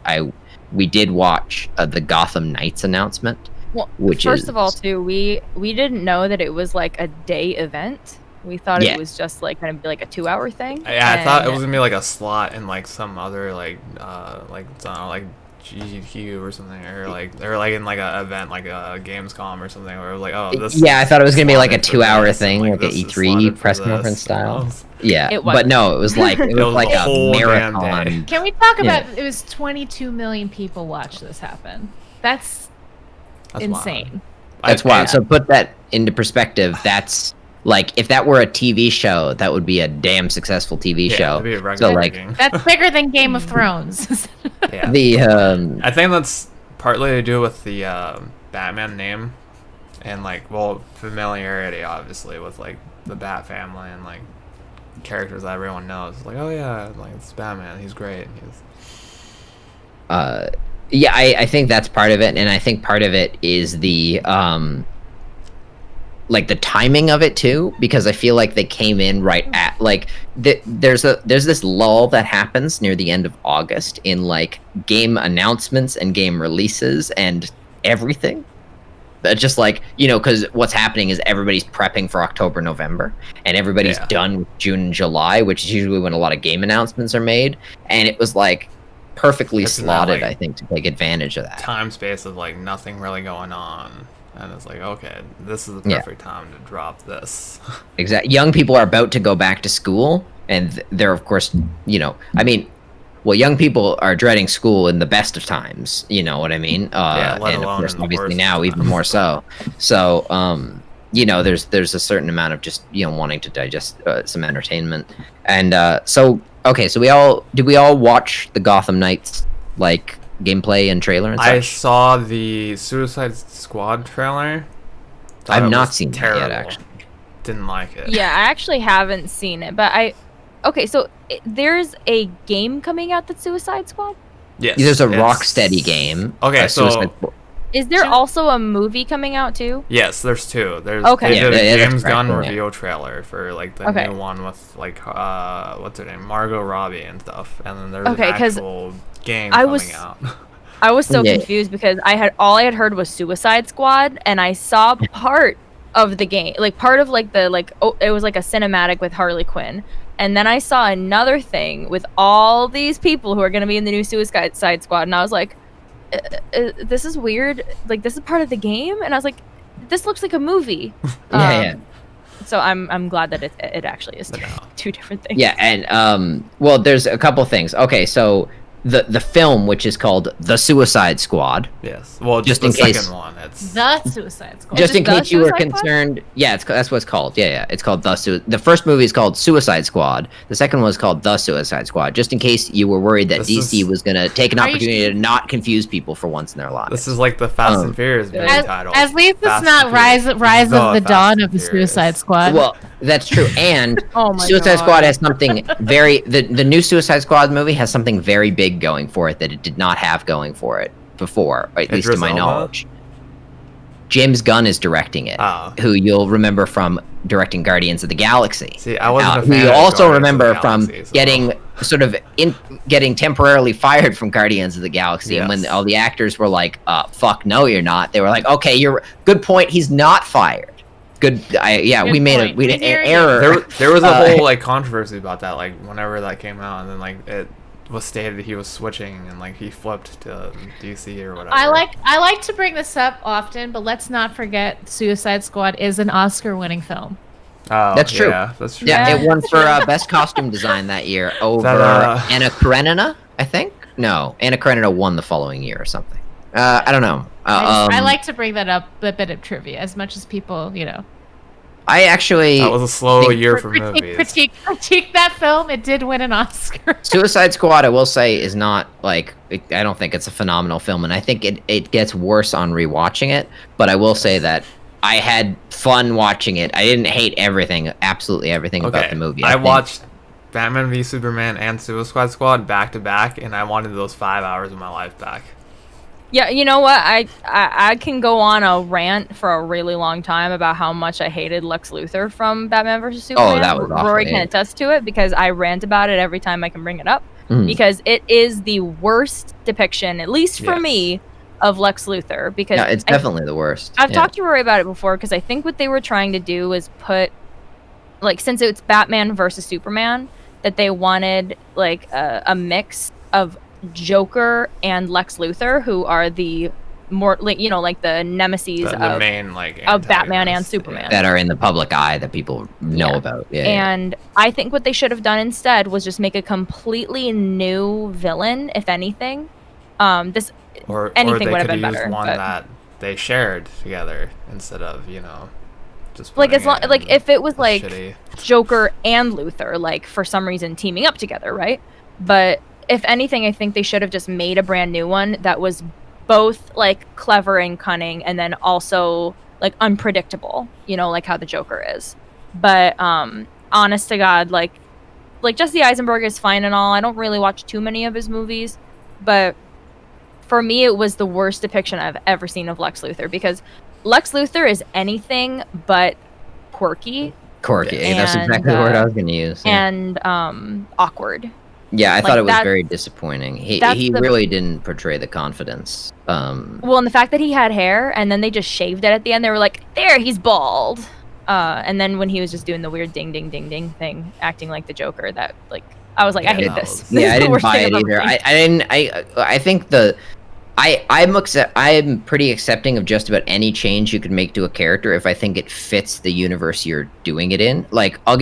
we did watch the Gotham Knights announcement. Well, Which first of all, is- too, we didn't know that it was like a day event. We thought Yeah. it was just like gonna be like a 2-hour thing. Yeah, I thought it and- was gonna be like a slot in like some other like like GQ or something, or like in like a event like a Gamescom or something, where it was like, oh, this. Yeah, I thought it was gonna be like a slotted for 2-hour this, and, thing, like a this is E3 slotted for press this, conference style. you know? Yeah, It but wasn't. no, it was like it It was was like the a whole damn day. marathon. Can we talk Yeah. about it was 22 million people watched this happen? That's That's insane. That's wild. So put that into perspective. That's like if that were a TV show, that would be a damn successful TV show. It'd be a record So like breaking. That's bigger than Game of Thrones. Yeah. the I think that's partly to do with the Batman name, and like, well, familiarity obviously with like the Bat family and like characters that everyone knows. Like, oh yeah, like it's Batman. He's great. yeah, I think that's part of it, and I think part of it is the like the timing of it too, because I feel like they came in right at like there's this lull that happens near the end of August in like game announcements and game releases and everything. Just like, you know, because what's happening is everybody's prepping for October, November, and everybody's Yeah. done with June and July, which is usually when a lot of game announcements are made. And it was like perfectly It's in that, slotted, like, I think, to take advantage of that. time space of like nothing really going on, and it's like, okay, this is the Yeah. perfect time to drop this. Exactly. Young people are about to go back to school, and they're, of course, I mean, well, young people are dreading school in the best of times. You know what I mean? Yeah, let and of alone course, in the obviously worst now of even times. more so. So, there's a certain amount of just wanting to digest some entertainment, and so okay, so did we all watch the Gotham Knights like gameplay and trailer and such? I saw the Suicide Squad trailer. Thought I've it not was seen that terrible. yet, actually. Didn't like it. Yeah, I actually haven't seen it, but okay, so there's a game coming out that's Suicide Squad. Yes. There's a it's- Rocksteady game. Okay, Suicide so Squad. Is there also a movie coming out too? yes, there's two. There's Okay. They Yeah, did a that's James correct, Gunn yeah. reveal trailer for like the Okay. new one with like what's her name, Margot Robbie and stuff, and then there's Okay, an 'cause actual game I coming was- out. I was so Yeah. confused because all I had heard was Suicide Squad, and I saw part of the game, like part of like the it was like a cinematic with Harley Quinn, and then I saw another thing with all these people who are going to be in the new Suicide Squad, and I was like, this is weird. Like this is part of the game, and I was like, this looks like a movie. Yeah. So I'm glad that it actually is But no. two different things. Yeah, and well, there's a couple things. Okay, so the film, which is called The Suicide Squad, Yes. Well, Just just in the case- second one. It's The Suicide Squad. just it in The case you were Suicide Squad? concerned. Yeah, that's what it's called. Yeah, it's called The first movie is called Suicide Squad. The second one is called The Suicide Squad. Just in case you were worried that This DC is- was gonna take an Are you opportunity sure? to not confuse people for once in their lives. this is like the Fast and Furious movie As, title. at least it's Fast not and Rise Furious. Rise of the Fast Dawn and of the Furious. Suicide Squad. Well, that's true. And Oh my Suicide God. Squad has something very the new Suicide Squad movie has something very big going for it that it did not have going for it before, or at least to Idris my Elba? knowledge. James Gunn is directing it, Oh. who you'll remember from directing Guardians of the Galaxy. See, I wasn't a who fan you of also Guardians of remember the from Galaxy, so- getting sort of getting temporarily fired from Guardians of the Galaxy, and when Yes. all the actors were like, "Fuck, no, you're not," they were like, "Okay, you're good point. He's not fired." Good, Good we made point. we We an hear you. error. There was a Uh, whole like controversy about that, like whenever that came out, and then like it was stated he was switching and like he flipped to DC or whatever. I like to bring this up often, but let's not forget Suicide Squad is an Oscar-winning film. Oh, That's true. Yeah, that's true. Yeah, Yeah. it won for best costume design that year over That, Anna Karenina, I think. No, Anna Karenina won the following year or something. I don't know. I like to bring that up, a bit of trivia, as much as people, I actually That was a slow think- year for movies. critique that film. It did win an Oscar. Suicide Squad, I will say, is not like I don't think it's a phenomenal film, and I think it gets worse on rewatching it. But I will say that I had fun watching it. I didn't hate everything, absolutely everything about Okay, the movie. I think- watched Batman v Superman and Suicide Squad back to back, and I wanted those 5 hours of my life back. Yeah, you know what? I can go on a rant for a really long time about how much I hated Lex Luthor from Batman vs Superman. that was awful, Rory yeah. can attest to it because I rant about it every time I can bring it up Mhm. because it is the worst depiction, at least for Yes. me, of Lex Luthor. Because Yeah, it's definitely the worst. I've Yeah. talked to Rory about it before because I think what they were trying to do was put, like, since it's Batman versus Superman, that they wanted like a mix of Joker and Lex Luthor, who are the more like like the nemesis The of main like of Batman and antagonist, Superman. that are in the public eye that people know Yeah. about. Yeah, yeah. And I think what they should have done instead was just make a completely new villain, if anything. This Or anything they would have could been have used better, one but- that they shared together instead of just like as putting long it like in if it was the like shitty- Joker and Luthor, like for some reason teaming up together, right? But if anything, I think they should have just made a brand new one that was both like clever and cunning, and then also like unpredictable. Like how the Joker is. But honest to God, like Jesse Eisenberg is fine and all. I don't really watch too many of his movies, but for me, it was the worst depiction I've ever seen of Lex Luthor because Lex Luthor is anything but quirky Quirky. That's And, exactly the word I was going to use. Yeah, and awkward. yeah, I like thought it was that- very disappointing. He that's the- really didn't portray the confidence. Well, and the fact that he had hair and then they just shaved it at the end, they were like, "There, he's bald." And then when he was just doing the weird ding ding ding ding thing, acting like the Joker, that like I was like, I Yeah, hate that this. was- This Yeah, is I the didn't worst buy thing it I've ever either. seen. I think I'm pretty accepting of just about any change you could make to a character if I think it fits the universe you're doing it in. Like, I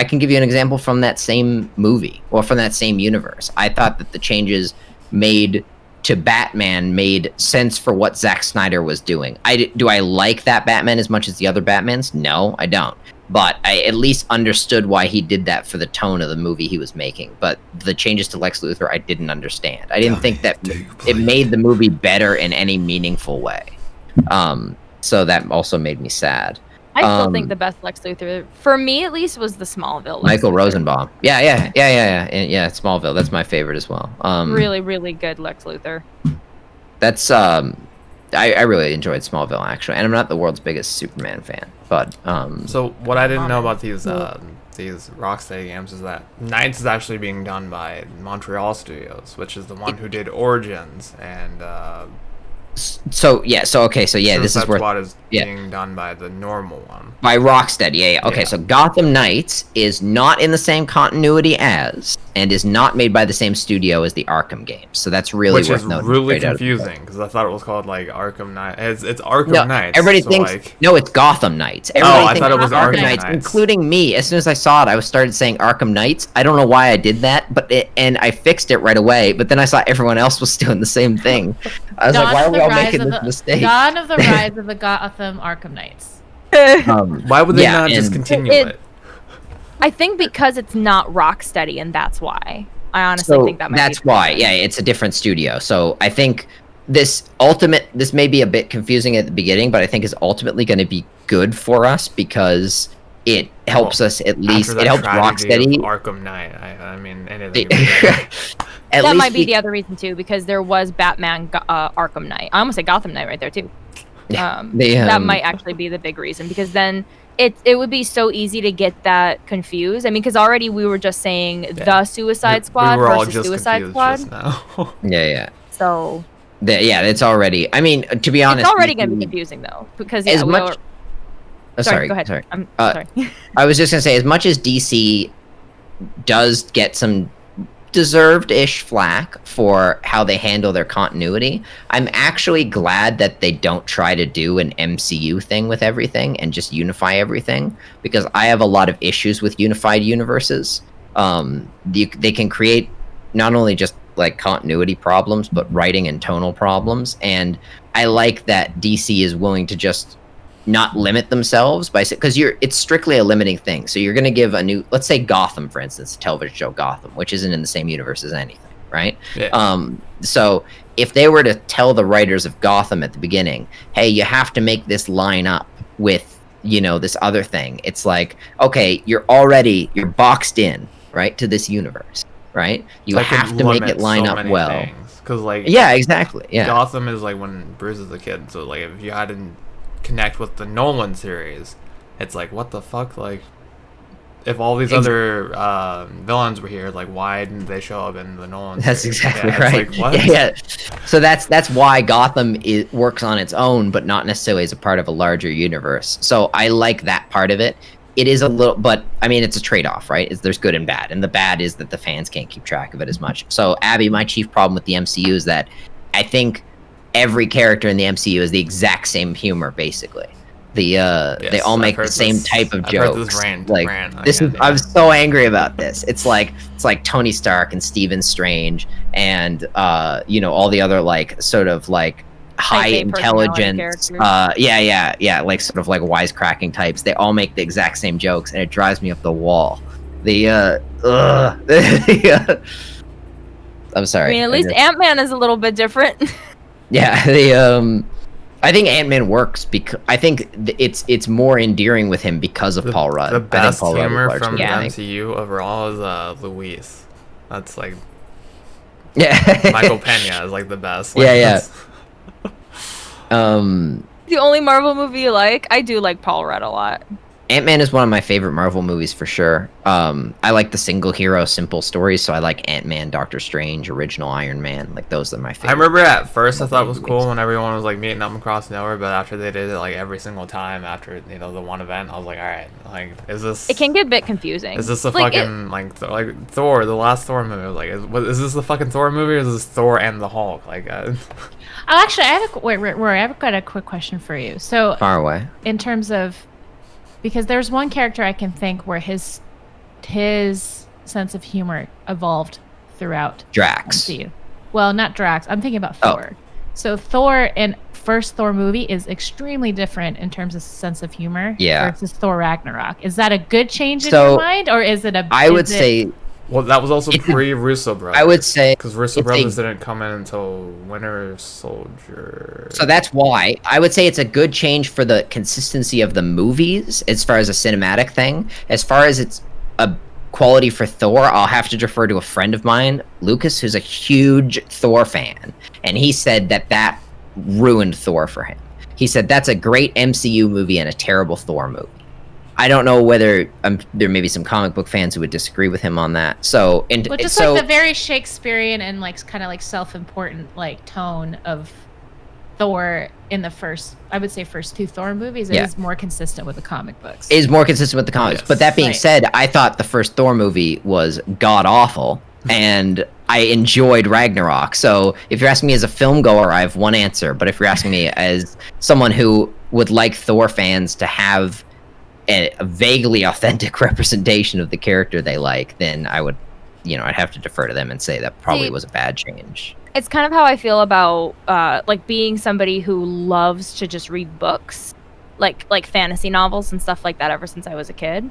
can give you an example from that same movie or from that same universe. I thought that the changes made to Batman made sense for what Zack Snyder was doing. Do I like that Batman as much as the other Batmans? No, I don't. But I at least understood why he did that for the tone of the movie he was making. But the changes to Lex Luthor, I didn't understand. I didn't think that it made the movie better in any meaningful way. So that also made me sad. I still think the best Lex Luthor, for me at least, was the Smallville. Lex Michael Luthor. Rosenbaum. Yeah. Smallville. That's my favorite as well. Really, really good Lex Luthor. That's I really enjoyed Smallville actually, and I'm not the world's biggest Superman fan, but So what I didn't know about these Rocksteady games is that Knights is actually being done by Montreal Studios, which is the one who did Origins, and okay, this is Suicide where Squad is yeah. being done by the normal one. by Rocksteady. Yeah. Okay, Yeah. so Gotham Knights is not in the same continuity as, and is not made by the same studio as the Arkham games. So that's really Which worth is noting really straight out of the confusing because I thought it was called like Arkham Knight. It's Arkham No, Knights. everybody so, thinks like, no, it's Gotham Knights. Oh, Everybody I thinks thought it was Arkham Arkham Knights, Knights. including me. As soon as I saw it, I started saying Arkham Knights. I don't know why I did that, and I fixed it right away. But then I saw everyone else was doing the same thing. I was like, why are we all making this mistake? Dawn of the Rise of the Gotham Arkham Knights. why would they yeah, not just and- continue It- it? I think because it's not Rocksteady, and that's why. I honestly think that might that's be the why. reason. Yeah, it's a different studio. So I think this may be a bit confusing at the beginning, but I think is ultimately going to be good for us because it helps us at least. After It that helps tragedy Rocksteady. of Arkham Knight. I mean, anything. could be better. At That least might be we- the other reason too, because there was Batman Arkham Knight. I almost say Gotham Knight right there too. Yeah, That might actually be the big reason, because then it would be so easy to get that confused. I mean, because already we were just saying the Suicide Squad we were all versus just Suicide confused Squad. just now. Yeah. So It's already. I mean, to be honest, it's already going to be confusing though, because As we much- sorry, sorry, go ahead. sorry. I'm Uh, sorry. I was just gonna say, as much as DC does get some deserved-ish flack for how they handle their continuity, I'm actually glad that they don't try to do an MCU thing with everything and just unify everything, because I have a lot of issues with unified universes. They can create not only just like continuity problems, but writing and tonal problems, and I like that DC is willing to just not limit themselves by, because it's strictly a limiting thing. So you're going to give a new, let's say Gotham, for instance, the television show Gotham, which isn't in the same universe as anything, right? Yeah. So if they were to tell the writers of Gotham at the beginning, hey, you have to make this line up with, this other thing, it's like, okay, you're boxed in, right, to this universe, right? You That could have to make limit it line so up many well. things. 'Cause, like, Yeah, exactly. Yeah. Gotham is like when Bruce is a kid, so like if you had to connect with the Nolan series, it's like, what the fuck? Like, if all these other villains were here, like, why didn't they show up in the Nolan That's series? exactly Yeah, right. It's like, what? Yeah. So that's why Gotham works on its own, but not necessarily as a part of a larger universe. So I like that part of it. It is a little, but I mean, it's a trade-off, right? There's good and bad, and the bad is that the fans can't keep track of it as much. So Abby, my chief problem with the MCU is that I think every character in the MCU is the exact same humor, basically. They all I've make the heard same this- type of I've heard jokes. this rant this again, is I'm yeah. so angry about this. It's like Tony Stark and Stephen Strange and all the other like sort of like high A personality intelligence characters. like sort of like wisecracking types. They all make the exact same jokes and it drives me up the wall. I'm sorry. I mean, at least Ant-Man is a little bit different. Yeah, I think Ant-Man works because I think it's more endearing with him because of Paul Rudd. The I think best Paul Rudd is humor largely from the winning. MCU overall is Luis. That's like Yeah. Michael Pena is like the best. Yeah, yeah. that's- The only Marvel movie you like? I do like Paul Rudd a lot. Ant-Man is one of my favorite Marvel movies for sure. I like the single hero, simple stories, so I like Ant-Man, Doctor Strange, original Iron Man. Like those are my favorite. I remember at first I thought it was cool when everyone was like meeting up across nowhere, but after they did it like every single time after the one event, I was like, all right, like is this? It can get a bit confusing. Is this the Like, fucking like Thor, the last Thor movie? I was like, is this the fucking Thor movie or is this Thor and the Hulk? Like, Actually, I have Rory, I've got a quick question for you. So, Far away. in terms of, because there's one character I can think where his sense of humor evolved throughout Drax. MCU. Well, not Drax. I'm thinking about Oh. Thor. So Thor in first Thor movie is extremely different in terms of sense of humor Yeah. versus Thor Ragnarok. Is that a good change in So, your mind, or is it a? I would say well, that was also It's a- pre-Russo brothers. I would say because Russo it's a- brothers didn't come in until Winter Soldier. so. That's why I would say it's a good change for the consistency of the movies as far as a cinematic thing. As far as it's a quality for Thor, I'll have to defer to a friend of mine, Lucas, who's a huge Thor fan, and he said that ruined Thor for him. He said that's a great MCU movie and a terrible Thor movie. I don't know whether there may be some comic book fans who would disagree with him on that. So, and Well, just so like the very Shakespearean and like kind of like self-important like tone of Thor in the first, I would say, first two Thor movies, it Yeah. is more consistent with the comic books. is more consistent with the comics. Yes. But that being Right. said, I thought the first Thor movie was god awful, and I enjoyed Ragnarok. So if you're asking me as a film goer, I have one answer. But if you're asking me as someone who would like Thor fans to have a vaguely authentic representation of the character they like, then I would, I'd have to defer to them and say that probably See, was a bad change. It's kind of how I feel about like being somebody who loves to just read books, like fantasy novels and stuff like that ever since I was a kid.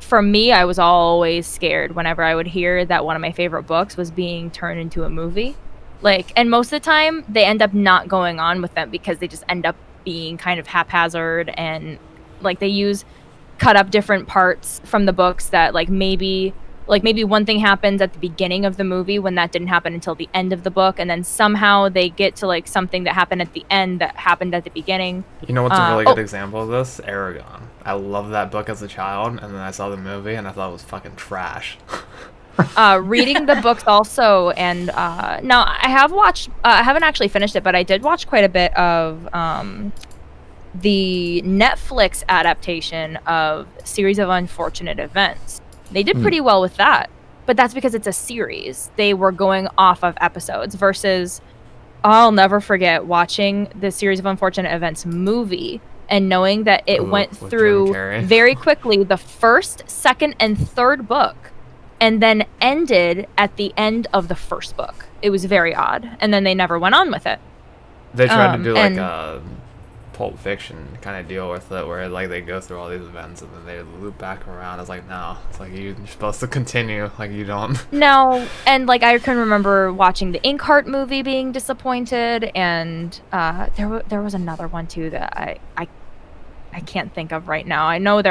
For me, I was always scared whenever I would hear that one of my favorite books was being turned into a movie. And most of the time they end up not going on with them because they just end up being kind of haphazard, and they cut up different parts from the books that maybe one thing happens at the beginning of the movie when that didn't happen until the end of the book, and then somehow they get to something that happened at the end that happened at the beginning. You know what's a really good example of this? Aragon. I loved that book as a child, and then I saw the movie and I thought it was fucking trash. Reading the books also, and now I have watched. I haven't actually finished it, but I did watch quite a bit of the Netflix adaptation of Series of Unfortunate Events. They did pretty well with that, but that's because it's a series. They were going off of episodes versus I'll never forget watching the Series of Unfortunate Events movie and knowing that it went with Jim through Carrey. very quickly the first, second, and third book and then ended at the end of the first book. It was very odd. And then they never went on with it. They tried to do and- a Pulp Fiction kind of deal with it, where they go through all these events and then they loop back around. It's like, no, it's like you're supposed to continue, you don't. No, and I can remember watching the Inkheart movie being disappointed, and there was another one too that I can't think of right now. I know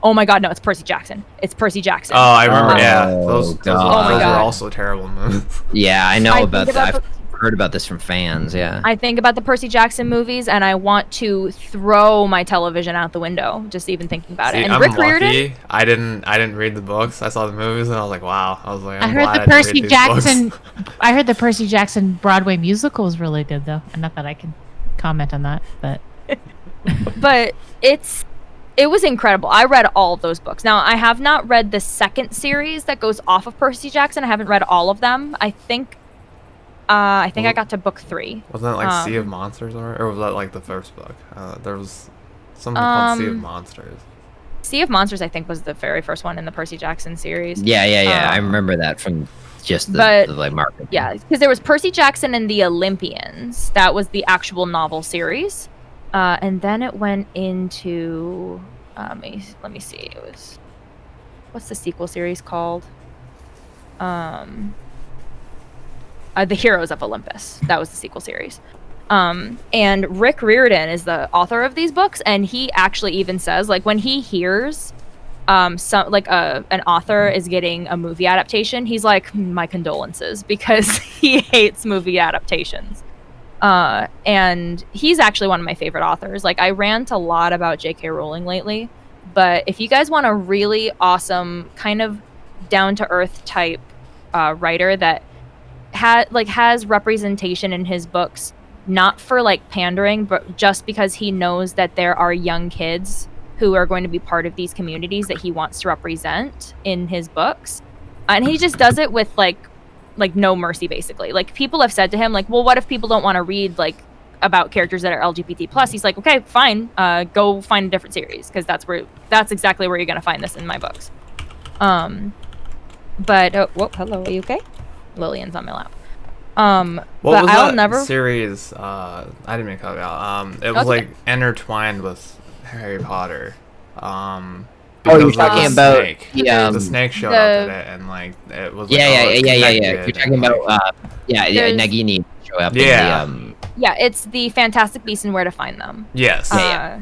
oh my god, no, it's Percy Jackson. It's Percy Jackson. Oh, I remember. Oh, Yeah, those God. Oh my were God. also terrible movies. Yeah, I know I about think that. about I've heard about this from fans. Yeah. I think about the Percy Jackson movies, and I want to throw my television out the window just even thinking about See, it. And I'm Rick Riordan, lucky. I didn't read the books. I saw the movies and I was like, wow. I was like, I I'm heard glad the didn't read Percy these Jackson. books. I heard the Percy Jackson Broadway musical was really good, though. And not that I can comment on that, but but it was incredible. I read all of those books. Now, I have not read the second series that goes off of Percy Jackson. I haven't read all of them. I think I got to book 3. Wasn't that Sea of Monsters or was that the first book? There was something called Sea of Monsters. Sea of Monsters, I think, was the very first one in the Percy Jackson series. Yeah. I remember that from just But- the marketing. Yeah, because there was Percy Jackson and the Olympians. That was the actual novel series. And then it went into let me see. It was, what's the sequel series called? The Heroes of Olympus. That was the sequel series. And Rick Riordan is the author of these books, and he actually even says when he hears an author is getting a movie adaptation, he's like, my condolences, because he hates movie adaptations. And he's actually one of my favorite authors. I rant a lot about J.K. Rowling lately, But if you guys want a really awesome kind of down to earth type writer that has representation in his books, not for like pandering, but just because he knows that there are young kids who are going to be part of these communities that he wants to represent in his books, and he just does it with like no mercy, basically. Like, people have said to him, like, well, what if people don't want to read like about characters that are LGBT plus? He's like, okay, fine, go find a different series, because that's exactly where you're gonna find this in my books. But whoa, hello, are you okay? Lillian's on my lap. What but was I'll that never series? I didn't mean to cut it out. It was Okay. like intertwined with Harry Potter. Oh, because, you're like, talking the about snake. The snake showed up in it, and like it was. Like, yeah. all You're connected talking and, about There's- Nagini show up Yeah. in the yeah, it's the Fantastic Beasts and Where to Find Them. Yes. I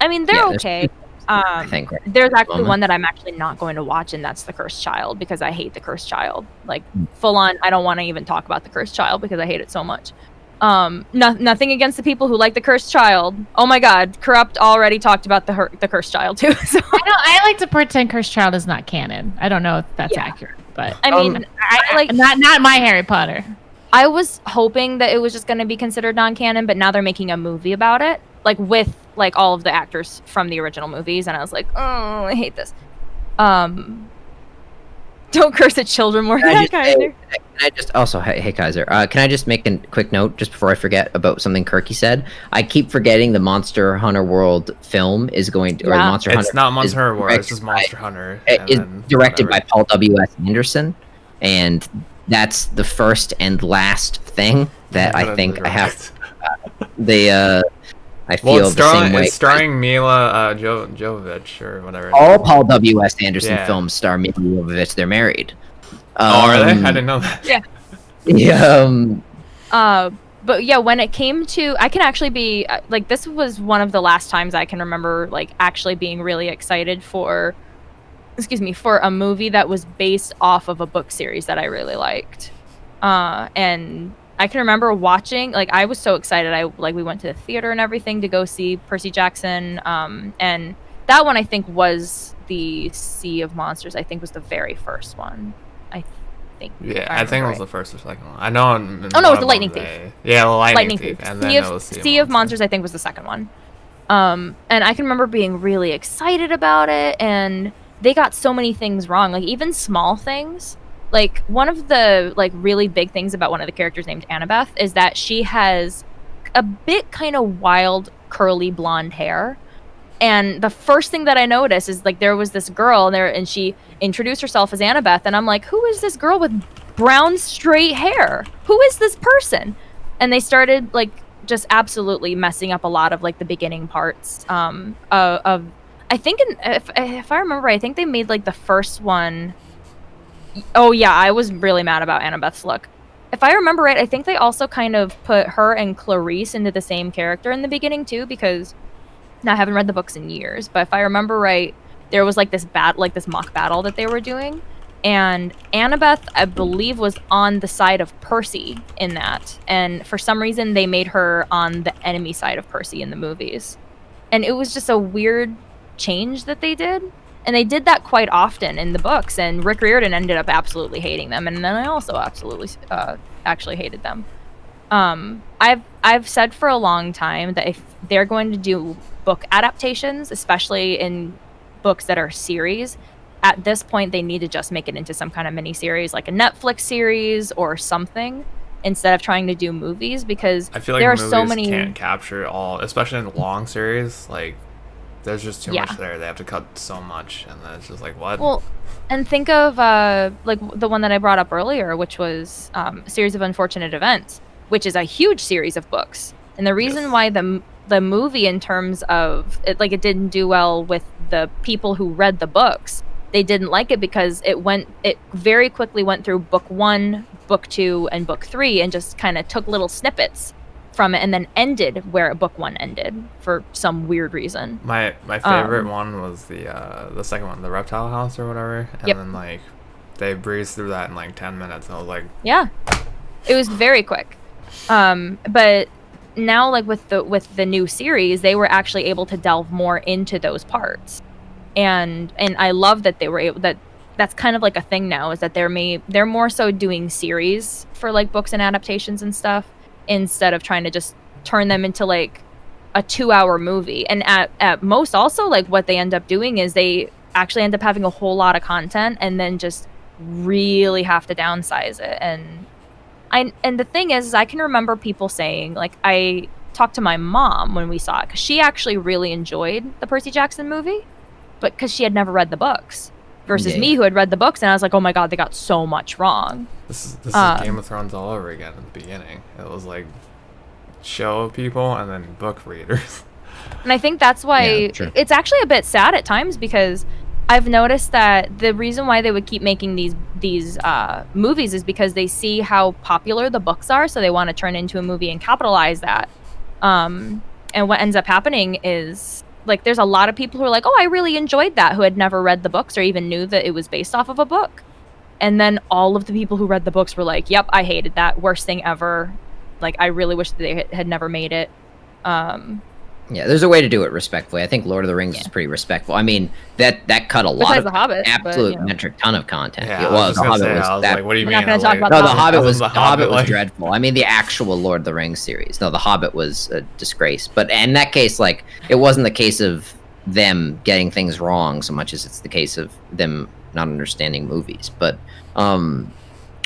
mean, they're Yeah, there's okay. I think, right? There's actually moment. one that I'm actually not going to watch, and that's The Cursed Child, because I hate The Cursed Child. Like, full on, I don't want to even talk about The Cursed Child because I hate it so much. Nothing against the people who like The Cursed Child. Oh my God, Corrupt already talked about the Cursed Child too. So I like to pretend Cursed Child is not canon. I don't know if that's Yeah. accurate, but I mean, I like. not my Harry Potter. I was hoping that it was just going to be considered non-canon, but now they're making a movie about it, like with like all of the actors from the original movies, and I was like, oh, I hate this. Don't curse at children more Can I than just Kaiser. say- Can I just also, hey Kaiser, can I just make a quick note just before I forget about something Kirky said? I keep forgetting the Monster Hunter World film is going to, or the Yeah. Monster Hunter. It's not is Monster Hunter World. It's directed just by- Monster Hunter. and Is then directed whatever. by Paul W.S. Anderson, and that's the first and last thing that I think I have. I feel Well, it's the same way. It's starring Mila Jovovich or whatever. All Paul W.S. Anderson Yeah. films star Mila Jovovich. They're married. Oh, are they? I didn't know that. Yeah. But yeah, when it came to, I can actually be like, this was one of the last times I can remember like actually being really excited for a movie that was based off of a book series that I really liked. And I can remember watching, like, I was so excited. We went to the theater and everything to go see Percy Jackson. And that one I think was the Sea of Monsters. I think was the very first one. I think. Yeah, if I think it remember was right. the first or second one. I know. Oh, no, it was the Lightning Thief. Yeah, the Lightning Thief. Thief. And then Sea it of, was sea of Monsters, I think, was the second one. And I can remember being really excited about it, and they got so many things wrong, like even small things. Like, one of the like really big things about one of the characters named Annabeth is that she has a bit kind of wild curly blonde hair. And the first thing that I noticed is like there was this girl there, and she introduced herself as Annabeth, and I'm like, who is this girl with brown straight hair? Who is this person? And they started like just absolutely messing up a lot of like the beginning parts of I think if I remember right, I think they made like the first one. Oh yeah, I was really mad about Annabeth's look. If I remember right, I think they also kind of put her and Clarice into the same character in the beginning too, because now I haven't read the books in years, but if I remember right, there was like this mock battle that they were doing, and Annabeth, I believe, was on the side of Percy in that, and for some reason they made her on the enemy side of Percy in the movies, and it was just a weird change that they did. And they did that quite often in the books, and Rick Riordan ended up absolutely hating them, and then I also absolutely actually hated them. I've said for a long time that if they're going to do book adaptations, especially in books that are series, at this point they need to just make it into some kind of mini series, like a Netflix series or something, instead of trying to do movies, because I feel like there are movies so many. can't capture all, especially in long series. Like, there's just too Yeah. much there. They have to cut so much, and then it's just like, what? Well, and think of like the one that I brought up earlier, which was A Series of Unfortunate Events, which is a huge series of books. And the reason Yes. why the movie, in terms of it, like, it didn't do well with the people who read the books, they didn't like it because it very quickly went through book 1, book 2, and book 3, and just kind of took little snippets from it, and then ended where book 1 ended for some weird reason. My favorite one was the second one, the Reptile House or whatever, and Yep. then like they breezed through that in like 10 minutes, and I was like, Yeah, it was very quick. But now, like with the new series, they were actually able to delve more into those parts, and I love that they were able that's kind of like a thing now, is that they're more so doing series for like books and adaptations and stuff, instead of trying to just turn them into like a 2-hour movie. And at most, also, like what they end up doing is they actually end up having a whole lot of content and then just really have to downsize it. And the thing is I can remember people saying, like, I talked to my mom when we saw it, because she actually really enjoyed the Percy Jackson movie, but because she had never read the books, versus me, who had read the books, and I was like, oh my god, they got so much wrong. This is Game of Thrones all over again at the beginning. It was like show people and then book readers. And I think that's why it's actually a bit sad at times, because I've noticed that the reason why they would keep making these movies is because they see how popular the books are, so they want to turn it into a movie and capitalize that. And what ends up happening is, like, there's a lot of people who are like, oh, I really enjoyed that, who had never read the books or even knew that it was based off of a book. And then all of the people who read the books were like, yep, I hated that, worst thing ever. Like, I really wish they had never made it. Yeah, there's a way to do it respectfully. I think Lord of the Rings is pretty respectful. I mean, that cut a lot of The Hobbit, absolute but, metric ton of content. Yeah, it was. The Hobbit say, was I was that. like, what do you We're mean? not gonna talk about No, The the Hobbit was like, dreadful. I mean, the actual Lord of the Rings series. No, the Hobbit was a disgrace. But in that case, like, it wasn't the case of them getting things wrong so much as it's the case of them not understanding movies. But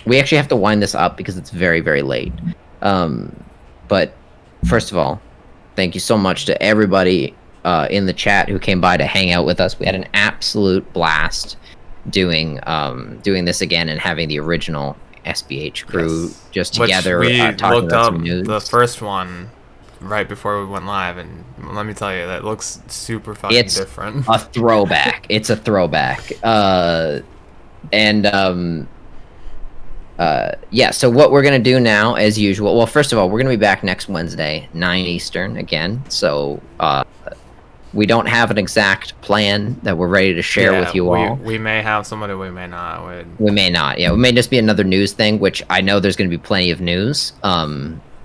we actually have to wind this up because it's very, very late. But first of all, thank you so much to everybody in the chat who came by to hang out with us. We had an absolute blast doing this again and having the original SBH crew just together. We talking looked about up some news. the first one right before we went live, and let me tell you, that looks super fucking different. A throwback. It's a throwback. Yeah, so what we're going to do now, as usual, well, first of all, we're going to be back next Wednesday, 9 Eastern again. So we don't have an exact plan that we're ready to share with you all. We may have somebody, we may not. We may not, yeah. It may just be another news thing, which I know there's going to be plenty of news.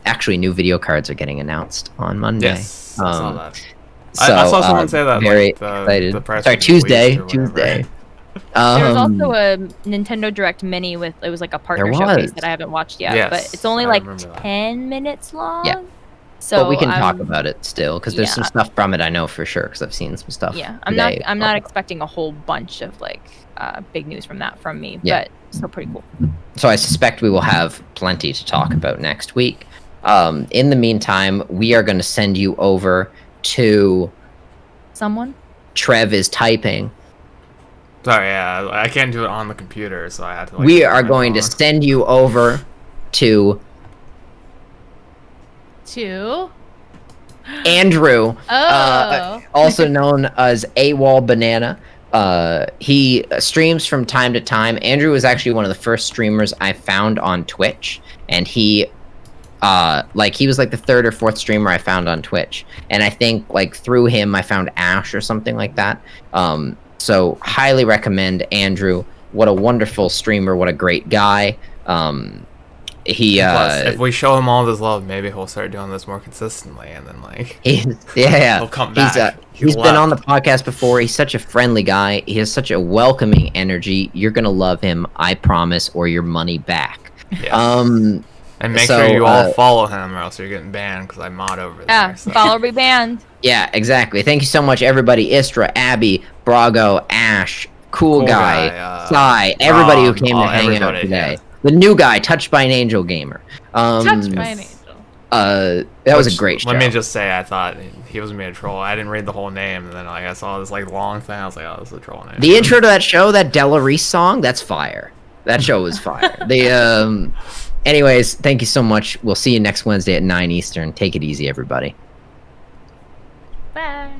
Actually, new video cards are getting announced on Monday. Yes, I saw that. So, I saw someone say that. Very like, excited. the press Sorry, release Tuesday. or whatever. Tuesday. There was also a Nintendo Direct Mini with, it was like a partner showcase that I haven't watched yet, Yes, but it's only I like remember that. 10 minutes long. Yeah. So but we can talk about it still, because there's yeah. some stuff from it I know for sure, because I've seen some stuff. Yeah, I'm today. not expecting a whole bunch of like big news from me, Yeah. but still pretty cool. So I suspect we will have plenty to talk about next week. In the meantime, we are going to send you over to Someone? Trev is typing. Sorry, yeah, I can't do it on the computer, so I had to. Like, We use are my going to phone. send you over to Andrew, also known as AWOL Banana. He streams from time to time. Andrew was actually one of the first streamers I found on Twitch, and he was like the third or fourth streamer I found on Twitch, and I think like through him I found Ash or something like that. So highly recommend Andrew. What a wonderful streamer! What a great guy. Plus, if we show him all this love, maybe he'll start doing this more consistently, and then like he'll come back. He's been on the podcast before. He's such a friendly guy. He has such a welcoming energy. You're gonna love him, I promise, or your money back. Yeah. And make sure you all follow him, or else you're getting banned because I mod over there. Yeah, So. follow or be banned. Yeah, exactly. Thank you so much, everybody. Istra, Abby, Brago, Ash, Cool Guy, Sai, everybody who came to hang out today. Yeah. The new guy, Touched by an Angel Gamer. Touched by an angel. That was a great show. Let me just say, I thought he was being a troll. I didn't read the whole name, and then like I saw this like long thing. I was like, oh, this is a troll name. The intro to that show, that Della Reese song, that's fire. That show was fire. Anyways, thank you so much. We'll see you next Wednesday at 9 Eastern. Take it easy, everybody. Bye.